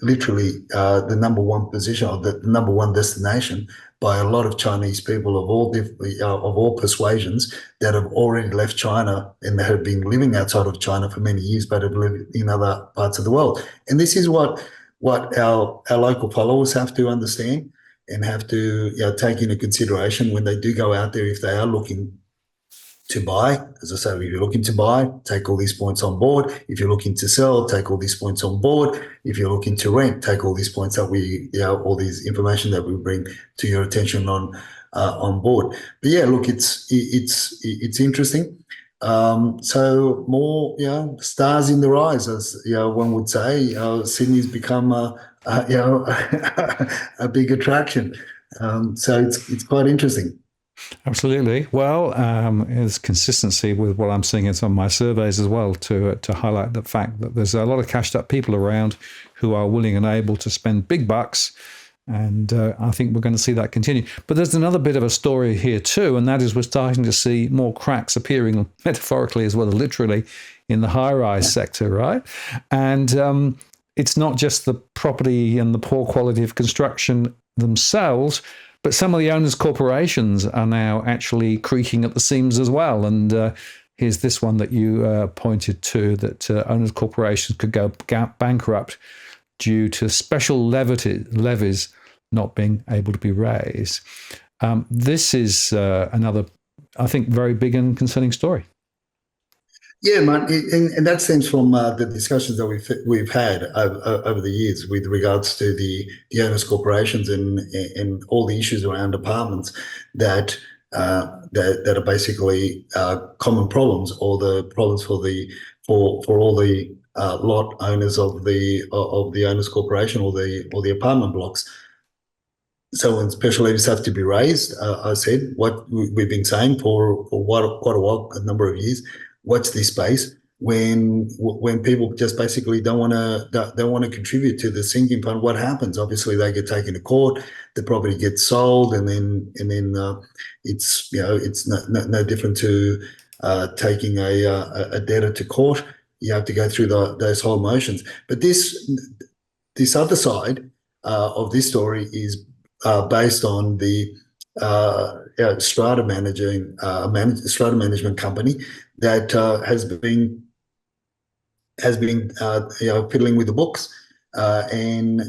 literally the number one position, or the number one destination by a lot of Chinese people of all persuasions that have already left China and have been living outside of China for many years, but have lived in other parts of the world. And this is what our local followers have to understand and have to take into consideration when they do go out there, if they are looking to buy. As I say, if you're looking to buy, take all these points on board. If you're looking to sell, take all these points on board. If you're looking to rent, take all these points that all these information that we bring to your attention on board. But yeah, look, it's interesting. So more, stars in the rise, as one would say. Sydney's become a big attraction. So it's quite interesting. Absolutely. Well, there's consistency with what I'm seeing in some of my surveys as well, to highlight the fact that there's a lot of cashed up people around who are willing and able to spend big bucks. And I think we're going to see that continue. But there's another bit of a story here too, and that is we're starting to see more cracks appearing, metaphorically as well as literally, in the high-rise sector, right? And it's not just the property and the poor quality of construction themselves, but some of the owners' corporations are now actually creaking at the seams as well. And here's this one that you pointed to, that owners' corporations could go bankrupt due to special levies not being able to be raised. This is another, I think, very big and concerning story. Yeah, man, and that stems from the discussions that we've had over the years with regards to the owners' corporations and all the issues around apartments that are basically common problems, or the problems for all the lot owners of the owners corporation or the apartment blocks. So when special levies have to be raised, I said what we've been saying for quite a while, a number of years. Watch this space when people just basically don't want to contribute to the sinking fund. What happens? Obviously, they get taken to court. The property gets sold, and then it's it's no different to taking a debtor to court. You have to go through those whole motions. But this other side of this story is based on the strata strata management company that has been fiddling with the books, and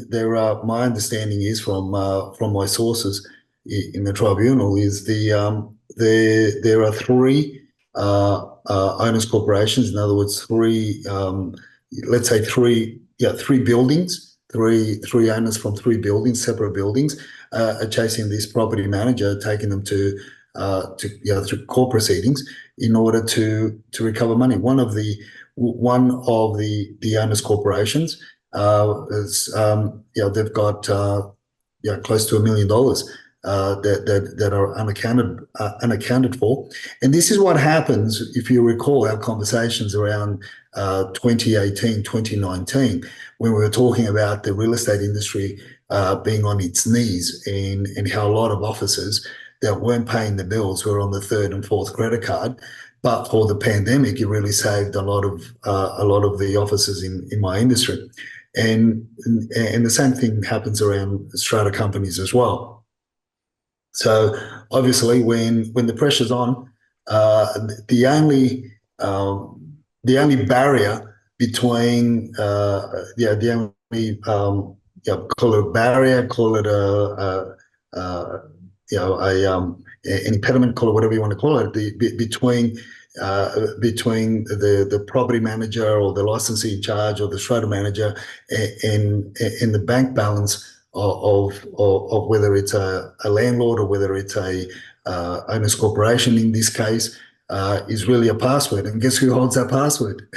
my understanding is from my sources in the tribunal is there are three owners corporations. In other words, let's say three buildings, three owners from three buildings, separate buildings, are chasing this property manager, taking them to through court proceedings in order to recover money. One of the owners corporations they've got close to $1 million that are unaccounted for. And this is what happens if you recall our conversations around 2018, 2019, when we were talking about the real estate industry being on its knees, and how a lot of offices that weren't paying the bills were on the third and fourth credit card. But for the pandemic, it really saved a lot of the offices in my industry, and the same thing happens around strata companies as well. So obviously, when the pressure's on, the only barrier between the only call it a barrier, call it an impediment, call it whatever you want to call it, between the property manager or the licensee in charge or the strata manager and the bank balance of whether it's a landlord or whether it's a owners corporation in this case, is really a password. And guess who holds that password?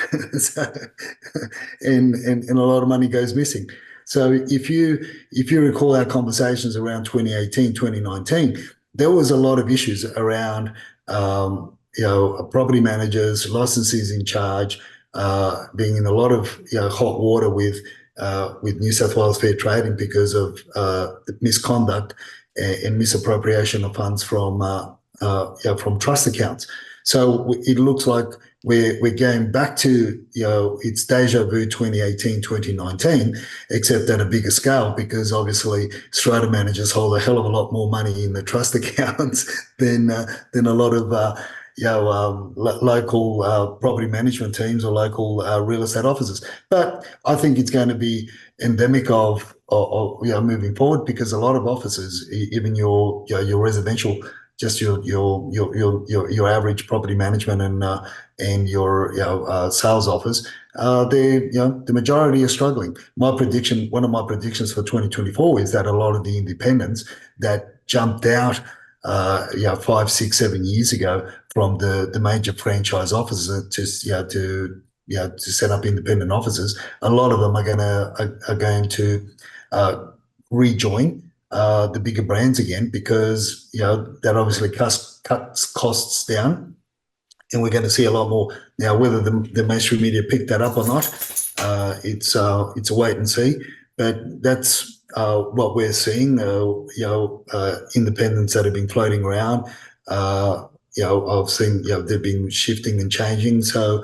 and a lot of money goes missing. So if you recall our conversations around 2018, 2019, there was a lot of issues around property managers, licensees in charge, being in a lot of hot water with New South Wales Fair Trading because of the misconduct and misappropriation of funds from trust accounts. So it looks like we're going back to it's deja vu 2018, 2019, except at a bigger scale, because obviously strata managers hold a hell of a lot more money in the trust accounts than a lot of local property management teams or local real estate offices. But I think it's going to be endemic of moving forward, because a lot of offices, even your residential, just your average property management and your sales office, the majority are struggling. One of my predictions for 2024 is that a lot of the independents that jumped out 5, 6, 7 years ago from the major franchise offices to set up independent offices, a lot of them are going to rejoin the bigger brands again, because that obviously cuts costs down, and we're going to see a lot more now. Whether the mainstream media pick that up or not, it's a wait and see. But that's what we're seeing. Independents that have been floating around. I've seen they've been shifting and changing. So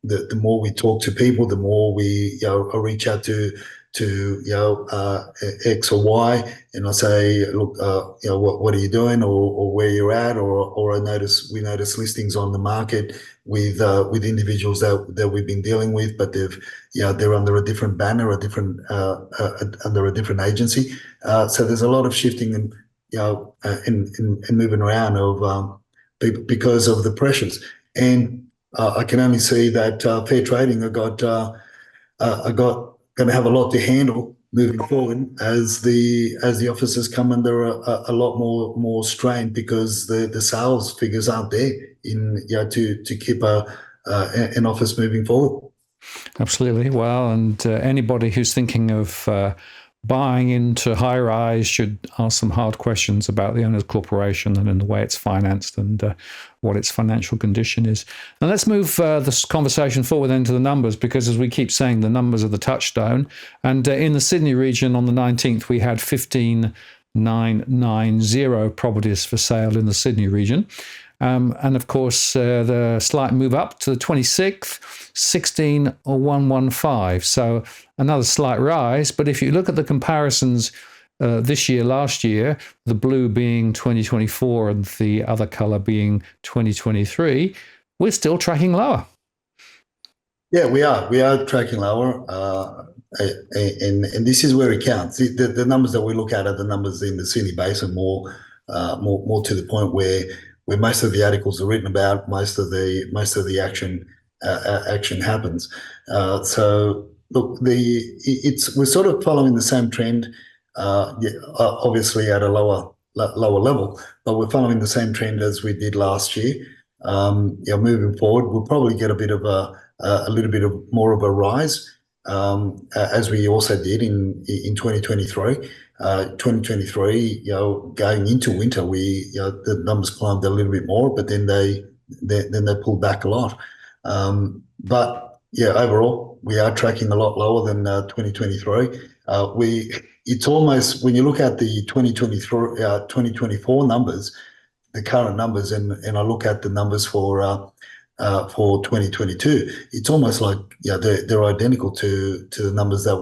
the more we talk to people, the more we reach out to X or Y, and I say, look, what are you doing, or where you're at, or we notice listings on the market with individuals that we've been dealing with, but they're under a different banner, under a different agency. So there's a lot of shifting and moving around of because of the pressures, and I can only see that fair trading I got going to have a lot to handle moving forward as the offices come under a lot more strain, because the sales figures aren't there to keep an office moving forward. Absolutely. Well, and anybody who's thinking of buying into high rise should ask some hard questions about the owner's corporation and in the way it's financed and what its financial condition is. And let's move this conversation forward into the numbers, because as we keep saying, the numbers are the touchstone. And in the Sydney region on the 19th, we had 15,990 properties for sale in the Sydney region. And of course, the slight move up to the 26th, 16,115. So another slight rise. But if you look at the comparisons this year, last year, the blue being 2024 and the other color being 2023, we're still tracking lower. Yeah, we are. We are tracking lower. And this is where it counts. The numbers that we look at are the numbers in the Sydney Basin, more to the point where most of the articles are written about, most of the action happens. So look, we're sort of following the same trend, obviously at a lower level, but we're following the same trend as we did last year. Moving forward, we'll probably get a little bit of more of a rise, as we also did in 2023. 2023, going into winter, the numbers climbed a little bit more, but then they pulled back a lot. But yeah, overall, we are tracking a lot lower than 2023. It's almost, when you look at the 2024 numbers, the current numbers, and I look at the numbers for 2022, it's almost like they're identical to the numbers that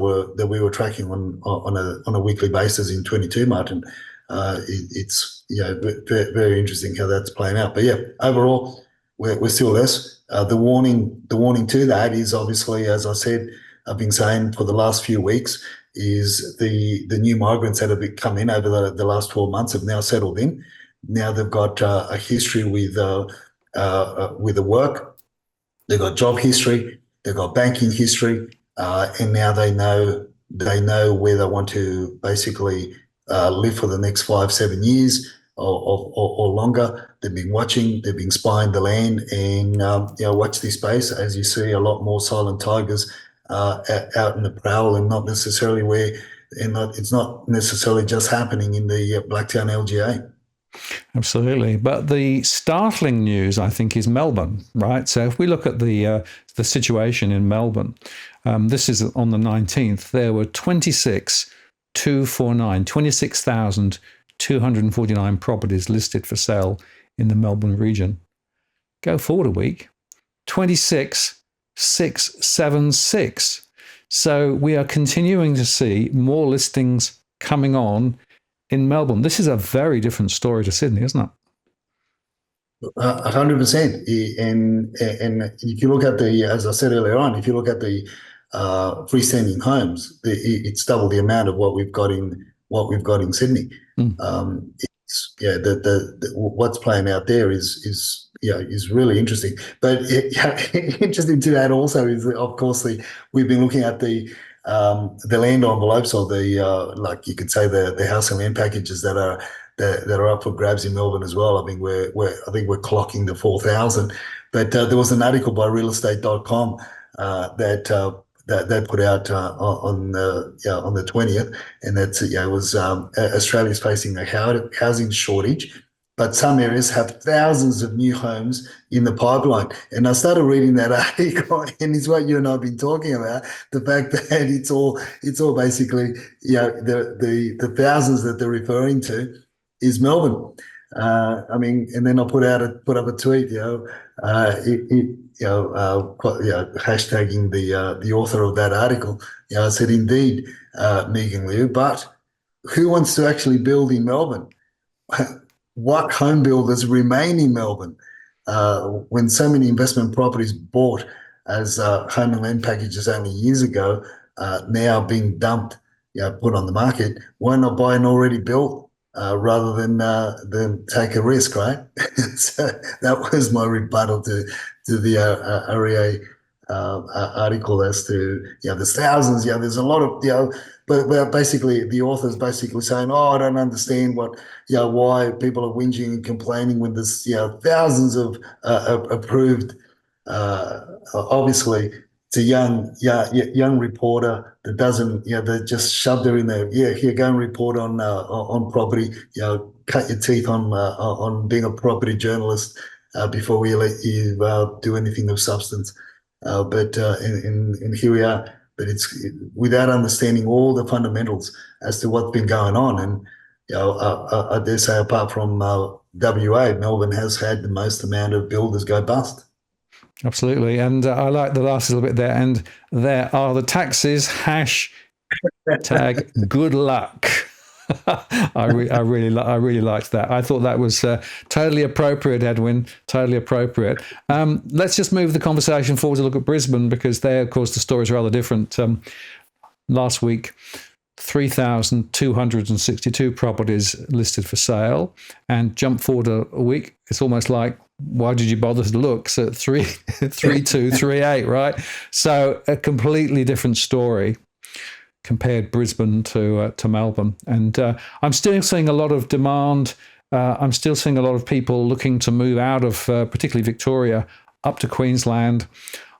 we were tracking on a weekly basis in 22, Martin. It's very interesting how that's playing out. But yeah, overall, we're still less. The warning to that is, obviously, as I said, I've been saying for the last few weeks, is the new migrants that have come in over the last 12 months have now settled in. Now they've got a history with the work, they've got job history, they've got banking history, and now they know where they want to basically live for the next 5-7 years or longer. They've been watching, they've been spying the land, and watch this space as you see a lot more silent tigers out in the prowl, and not necessarily it's not necessarily just happening in the Blacktown LGA. Absolutely. But the startling news, I think, is Melbourne, right? So if we look at the situation in Melbourne, this is on the 19th, there were 26,249 properties listed for sale in the Melbourne region. Go forward a week, 26,676. So we are continuing to see more listings coming on in Melbourne. This is a very different story to Sydney, isn't it? 100%. And if you look at as I said earlier on, if you look at the freestanding homes, it's double the amount of what we've got in Sydney. What's playing out there is really interesting. But interesting to that also is, of course, we've been looking at the land envelopes, or like you could say the house and land packages that are up for grabs in Melbourne as well. I mean, we're clocking the 4,000. But there was an article by realestate.com that put out on the 20th, and that's it was Australia's facing a housing shortage, but some areas have thousands of new homes in the pipeline. And I started reading that article, and it's what you and I have been talking about, the fact that it's all basically, the thousands that they're referring to is Melbourne. I mean, and then I put up a tweet, hashtagging the author of that article. I said, indeed, Megan Liu, but who wants to actually build in Melbourne? What home builders remain in Melbourne when so many investment properties bought as home and land packages only years ago, now being dumped, put on the market? Why not buy an already built rather than take a risk, right? So that was my rebuttal to the REA article as to there's thousands, there's a lot of but basically the author's basically saying, I don't understand why people are whinging and complaining when there's thousands of approved. Obviously, it's a young reporter that doesn't, they just shoved her in there. Yeah, here, go and report on property. Cut your teeth on being a property journalist before we let you do anything of substance. And here we are. But it's without understanding all the fundamentals as to what's been going on. And I dare say, apart from WA, Melbourne has had the most amount of builders go bust. Absolutely. And I like the last little bit there. And there are the taxes, hashtag good luck. I really liked that. I thought that was totally appropriate, Edwin. Totally appropriate. Let's just move the conversation forward to look at Brisbane, because there, of course, the story is rather different. Last week, 3,262 properties listed for sale, and jump forward a week. It's almost like, why did you bother to look? So 3,238, right? So a completely different story. Compared Brisbane to Melbourne. And I'm still seeing a lot of demand. I'm still seeing a lot of people looking to move out of particularly Victoria up to Queensland.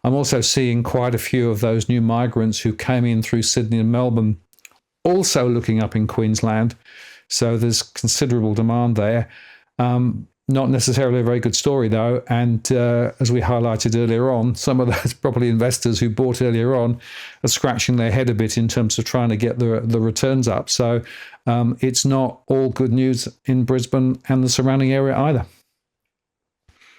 I'm also seeing quite a few of those new migrants who came in through Sydney and Melbourne also looking up in Queensland. So there's considerable demand there. Not necessarily a very good story, though. And as we highlighted earlier on, some of those property investors who bought earlier on are scratching their head a bit in terms of trying to get the returns up. So it's not all good news in Brisbane and the surrounding area either.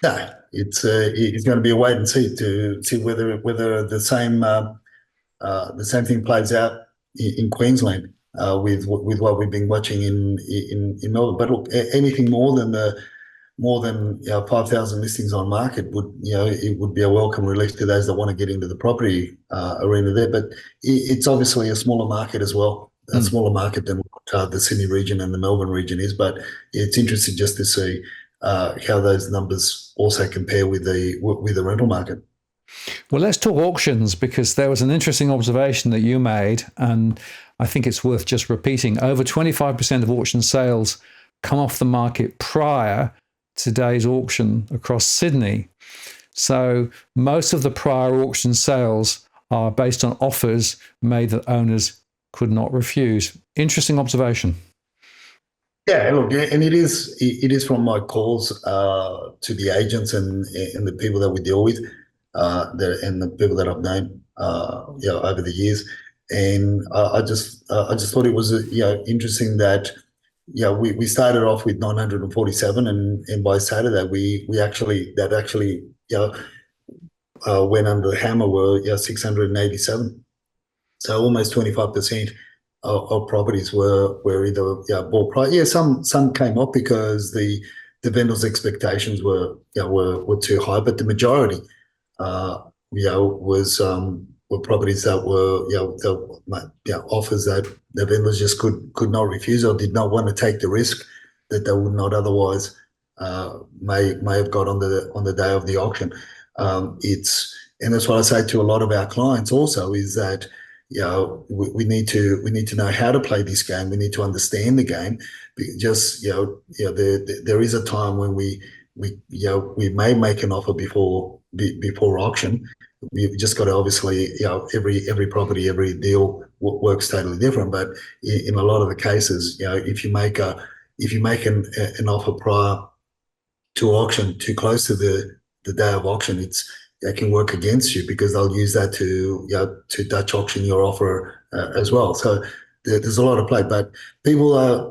No, it's going to be a wait and see to see whether the same thing plays out in Queensland with what we've been watching in Melbourne. But look, anything more than 5,000 listings on market it would be a welcome relief to those that want to get into the property arena there. But it's obviously a smaller market as well, a smaller market than what the Sydney region and the Melbourne region is. But it's interesting just to see how those numbers also compare with the rental market. Well, let's talk auctions, because there was an interesting observation that you made, and I think it's worth just repeating. Over 25% of auction sales come off the market prior today's auction across Sydney. So most of the prior auction sales are based on offers made that owners could not refuse. Interesting observation. Yeah, look, and it is from my calls to the agents and the people that we deal with, and the people that I've known, over the years. And I just thought it was interesting that we started off with 947, and by Saturday that actually went under the hammer were 687. So almost 25% of properties were either bought price. Yeah, some came up because the vendors' expectations were too high, but the majority were properties that were offers that the vendors just could not refuse, or did not want to take the risk that they would not otherwise may have got on the day of the auction. And that's what I say to a lot of our clients also, is that we need to know how to play this game. We need to understand the game. Just there is a time when we may make an offer before auction. We've just got to obviously, every property, every deal works totally different. But in a lot of the cases, if you make an offer prior to auction, too close to the day of auction, that can work against you, because they'll use that to Dutch auction your offer as well. So there's a lot of play. But people are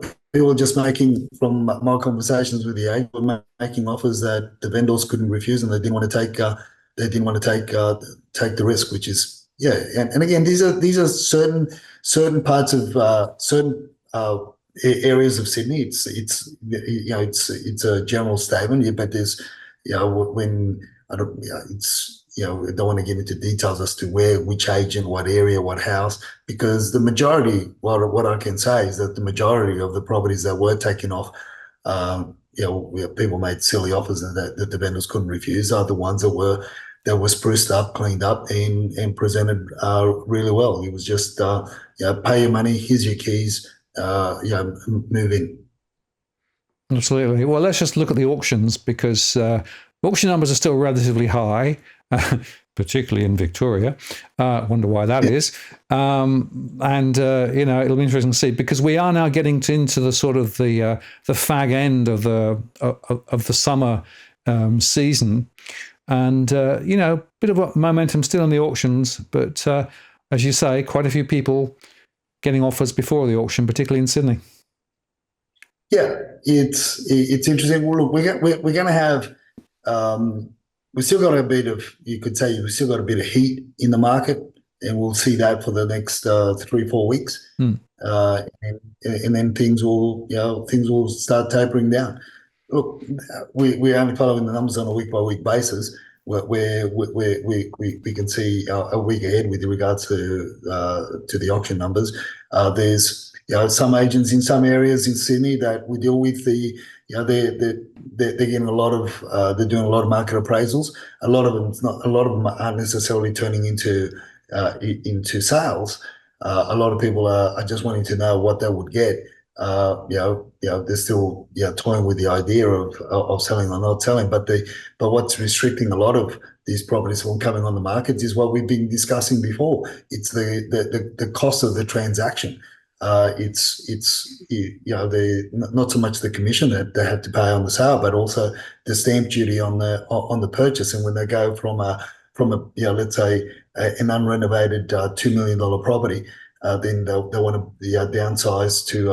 just making, from my conversations with the agent, were making offers that the vendors couldn't refuse, and they didn't want to take. They didn't want to take the risk, which is and again, these are certain parts of certain areas of Sydney. It's a general statement, but there's when I don't don't want to get into details as to which agent, what area, what house, because the majority, what I can say is that the majority of the properties that were taken off, people made silly offers that the vendors couldn't refuse, are the ones that were spruced up, cleaned up, and presented really well. It was just pay your money, here's your keys, move in. Absolutely. Well, let's just look at the auctions, because auction numbers are still relatively high. particularly in Victoria. Wonder why that is. And it'll be interesting to see, because we are now getting into the sort of the fag end of the summer season, and bit of momentum still in the auctions, but as you say, quite a few people getting offers before the auction, particularly in Sydney. Yeah, it's interesting. Well, look, we're going to have we've still got a bit of, you could say, we've still got a bit of heat in the market, and we'll see that for the next 3-4 weeks, and then things will start tapering down. Look, we're only following the numbers on a week by week basis, where we can see a week ahead with regards to the auction numbers. There's some agents in some areas in Sydney that we deal with, they're getting a lot of they're doing a lot of market appraisals. A lot of them aren't necessarily turning into sales. A lot of people are just wanting to know what they would get. They're still toying with the idea of selling or not selling. But what's restricting a lot of these properties from coming on the market is what we've been discussing before. It's the cost of the transaction. It's not so much the commission that they have to pay on the sale, but also the stamp duty on the purchase. And when they go from a let's say an unrenovated $2 million property, then they'll want to downsize to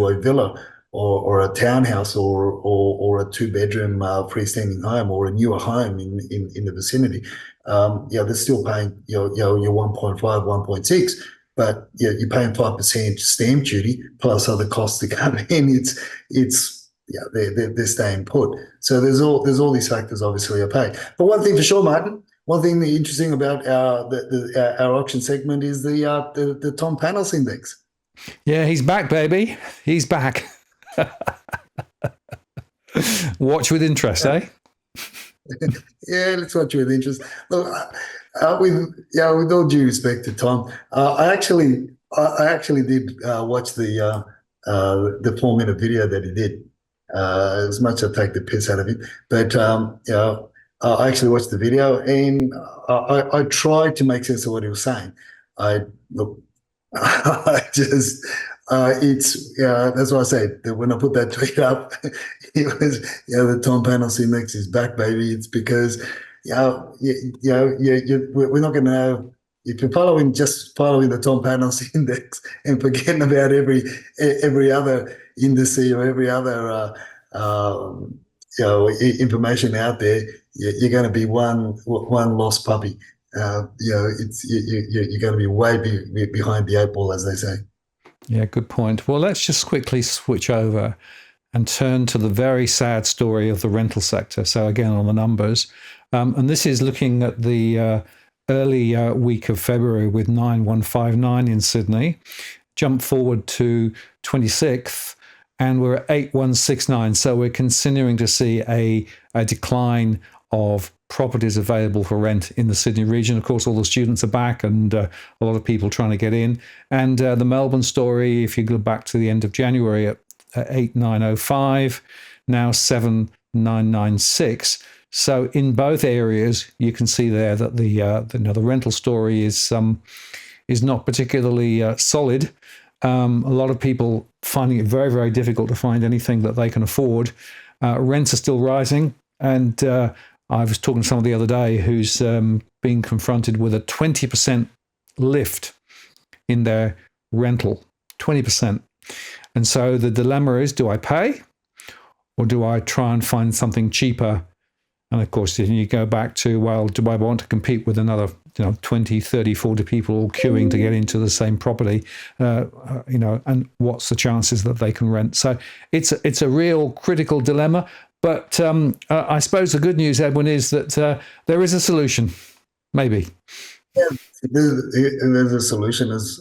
a villa or a townhouse or a 2-bedroom freestanding home or a newer home in the vicinity. They're still paying your 1.5, 1.6. But you're paying 5% stamp duty plus other costs to come in. They're staying put. So there's all these factors obviously are paid. But one thing for sure, Martin. One thing interesting about our auction segment is the Tom Panos Index. Yeah, he's back, baby. He's back. Watch with interest, eh? Yeah, let's watch with interest. Look, with all due respect to Tom, I actually did watch the 4-minute video that he did. As much as I take the piss out of him, but I actually watched the video, and I tried to make sense of what he was saying. I just that's why I say that when I put that tweet up, it was the Tom Panos Index is back, baby. It's because we're not going to know if you're just following the Tom Panos Index and forgetting about every other indice or every other information out there. You're going to be one lost puppy. You're going to be way behind the 8 ball, as they say. Yeah, good point. Well, let's just quickly switch over and turn to the very sad story of the rental sector. So again, on the numbers, and this is looking at the early week of February with 9159 in Sydney. Jump forward to 26th, and we're at 8169. So we're continuing to see a decline of properties available for rent in the Sydney region. Of course, all the students are back, and a lot of people trying to get in. And the Melbourne story, if you go back to the end of January at 8905, now 7996. So in both areas, you can see there that the rental story is not particularly solid. A lot of people finding it very, very difficult to find anything that they can afford. Rents are still rising, and I was talking to someone the other day who's being confronted with a 20% lift in their rental, 20%. And so the dilemma is, do I pay or do I try and find something cheaper? And of course, then you go back to, well, do I want to compete with another 20, 30, 40 people all queuing to get into the same property, and what's the chances that they can rent? So it's a real critical dilemma. But I suppose the good news, Edwin, is that there is a solution, maybe. Yeah, there's a solution as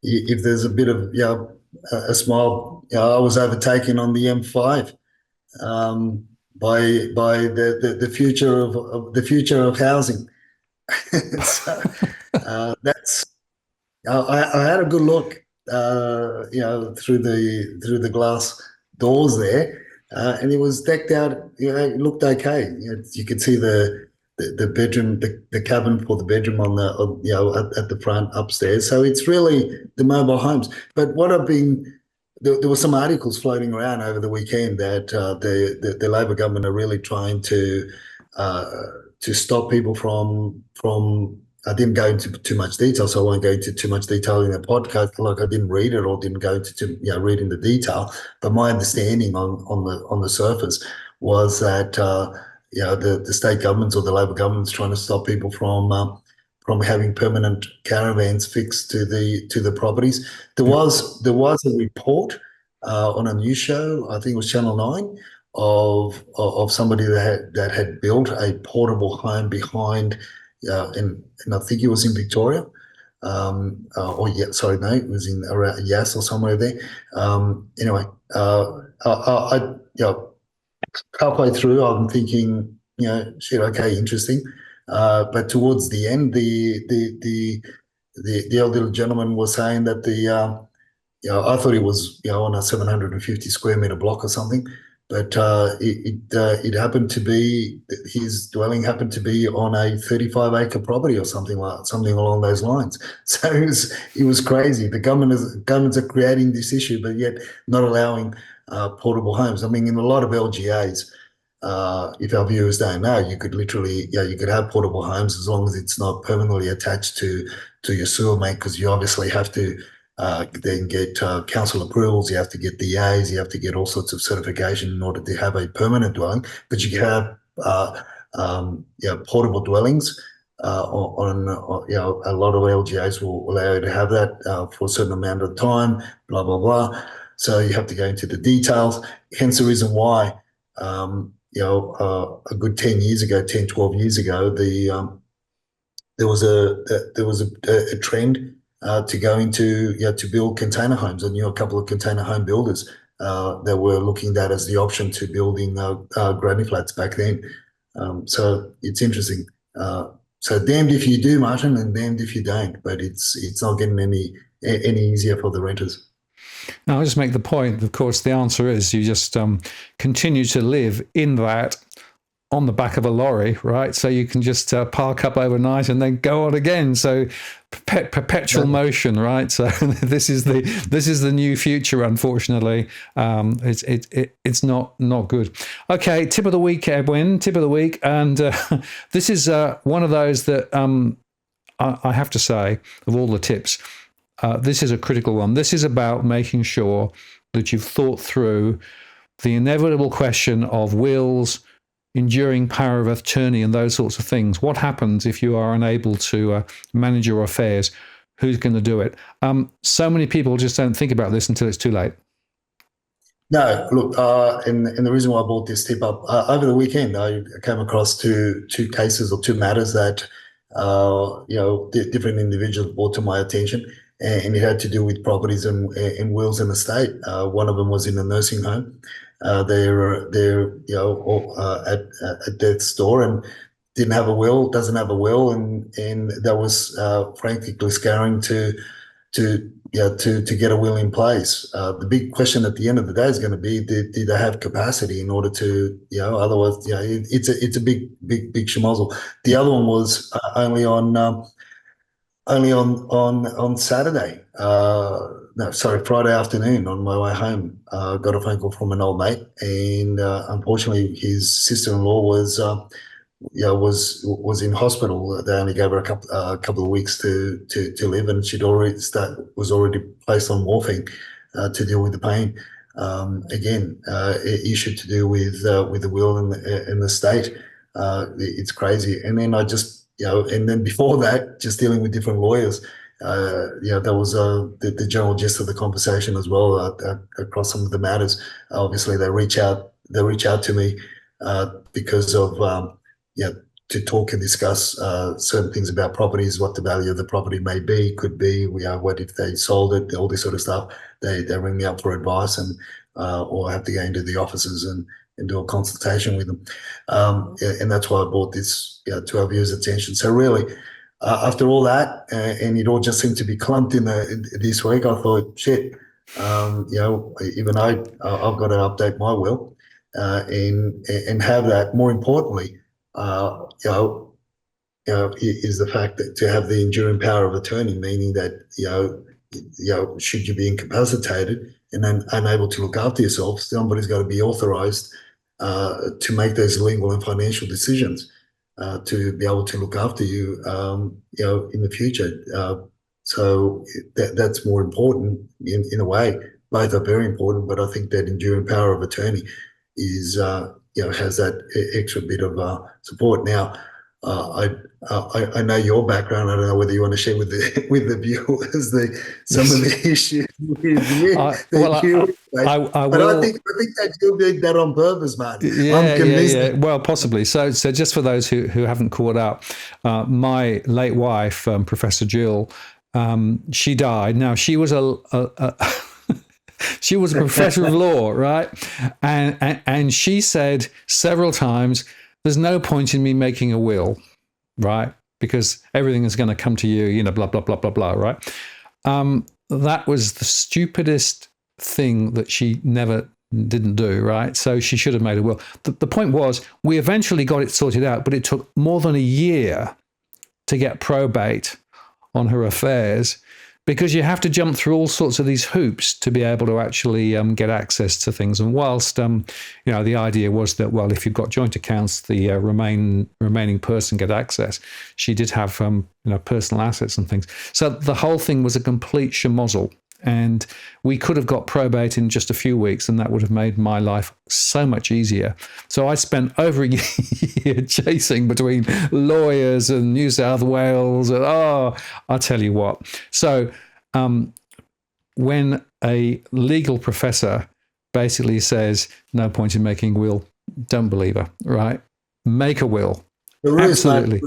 if there's a bit of a small. I was overtaken on the M5 by the future of housing. So that's. I had a good look, through the glass doors there. And it was decked out. It looked okay. You could see the the bedroom, the cabin for the bedroom at the front upstairs. So it's really the mobile homes. But what I've been there were some articles floating around over the weekend that the Labor government are really trying uh, to stop people from. I didn't go into too much detail, so I won't go into too much detail in the podcast. Like I didn't read it or didn't go into reading the detail. But my understanding on the surface was that the state governments or the Labor government's trying to stop people from having permanent caravans fixed to the properties. There was a report on a news show, I think it was Channel 9, of somebody that had built a portable home behind, and I think it was in Victoria. Sorry, no, it was in around Yass or somewhere there. Anyway, halfway through, I'm thinking, shit, okay, interesting. But towards the end, the elderly gentleman was saying that I thought it was, on a 750 square meter block or something, but it happened to be his dwelling happened to be on a 35-acre property or something along those lines. So it was crazy. The governments are creating this issue, but yet not allowing portable homes. I mean, in a lot of LGAs, if our viewers don't know, you could literally, you could have portable homes as long as it's not permanently attached to your sewer main, because you obviously have to then get council approvals, you have to get DAs, you have to get all sorts of certification in order to have a permanent dwelling. But you can have portable dwellings on a lot of LGAs will allow you to have that for a certain amount of time, blah, blah, blah. So you have to go into the details. Hence the reason why, a good 10, 12 years ago, there was a trend to go into to build container homes. I knew a couple of container home builders that were looking at that as the option to building granny flats back then. So it's interesting. So damned if you do, Martin, and damned if you don't. But it's not getting any easier for the renters. Now, I'll just make the point, of course, the answer is you just continue to live in that on the back of a lorry, right? So you can just park up overnight and then go on again. So perpetual motion, right? So this is the new future. Unfortunately, it's not good. Okay, tip of the week, Edwin. Tip of the week, and this is one of those that I have to say, of all the tips, this is a critical one. This is about making sure that you've thought through the inevitable question of wills, enduring power of attorney, and those sorts of things. What happens if you are unable to manage your affairs? Who's going to do it? So many people just don't think about this until it's too late. No, look, and the reason why I brought this tip up, over the weekend, I came across two cases or two matters that, different individuals brought to my attention, and it had to do with properties and wills and estate. One of them was in a nursing home. They're at death's door and doesn't have a will, and that was frankly scaring to get a will in place. The big question at the end of the day is going to be: did they have capacity in order to, otherwise, it's a big schmozzle. The other one was only on Saturday. No, sorry, Friday afternoon on my way home. Got a phone call from an old mate, and unfortunately, his sister-in-law was in hospital. They only gave her a couple of weeks to live, and was already placed on morphine to deal with the pain. Again, issue to do with the will and the state. It's crazy. And then and then before that, just dealing with different lawyers. That was the general gist of the conversation as well, across some of the matters. Obviously, they reach out to me because of to talk and discuss certain things about properties, what the value of the property could be. What if they sold it, all this sort of stuff. They ring me up for advice, and or I have to go into the offices and do a consultation with them. And that's why I brought this to our viewers' attention. So really, after all that, and it all just seemed to be clumped in this week, I thought, shit, even I've got to update my will and have that. More importantly, is the fact that to have the enduring power of attorney, meaning that should you be incapacitated and then unable to look after yourself, somebody's got to be authorised to make those legal and financial decisions to be able to look after you, in the future. So that's more important in a way. Both are very important, but I think that enduring power of attorney is has that extra bit of support. Now, I know your background. I don't know whether you want to share with the viewers some of the issues with you. I will. I think that you did that on purpose, man. Yeah, I'm convinced. yeah. Well, possibly. So just for those who haven't caught up, my late wife, Professor Jill, she died. Now she was she was a professor of law, right? And she said several times, "There's no point in me making a will, right? Because everything is going to come to you, blah blah blah blah blah, right?" That was the stupidest thing that she didn't do, right? So she should have made a will. The point was, we eventually got it sorted out, but it took more than a year to get probate on her affairs, because you have to jump through all sorts of these hoops to be able to actually get access to things. And whilst the idea was that, well, if you've got joint accounts, the remaining person get access, she did have personal assets and things. So the whole thing was a complete schmozzle. And we could have got probate in just a few weeks, and that would have made my life so much easier. So I spent over a year chasing between lawyers and New South Wales. And I'll tell you what. So when a legal professor basically says, no point in making a will, don't believe her, right? Make a will. Absolutely.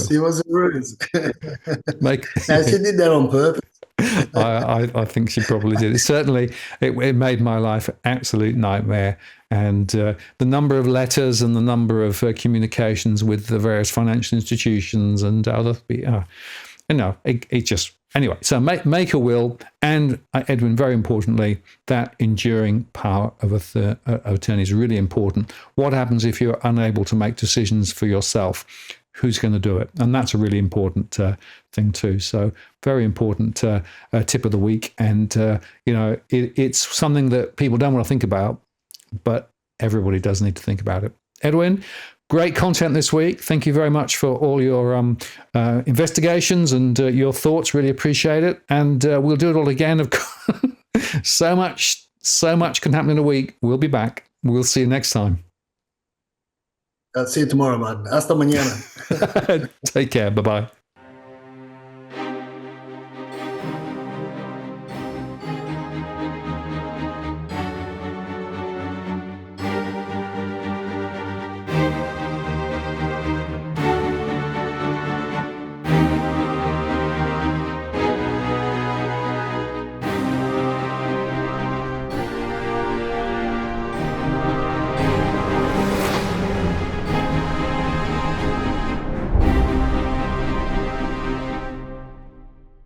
He was a ruse. She did that on purpose. I think she probably did. Certainly, it made my life an absolute nightmare. And the number of letters and the number of communications with the various financial institutions and other, it just, anyway. So make a will, and Edwin, very importantly, that enduring power of attorney is really important. What happens if you're unable to make decisions for yourself? Who's going to do it? And that's a really important thing too. So very important tip of the week. And, it's something that people don't want to think about, but everybody does need to think about it. Edwin, great content this week. Thank you very much for all your investigations and your thoughts. Really appreciate it. And we'll do it all again. Of course. So much can happen in a week. We'll be back. We'll see you next time. See you tomorrow, man. Hasta mañana. Take care. Bye-bye.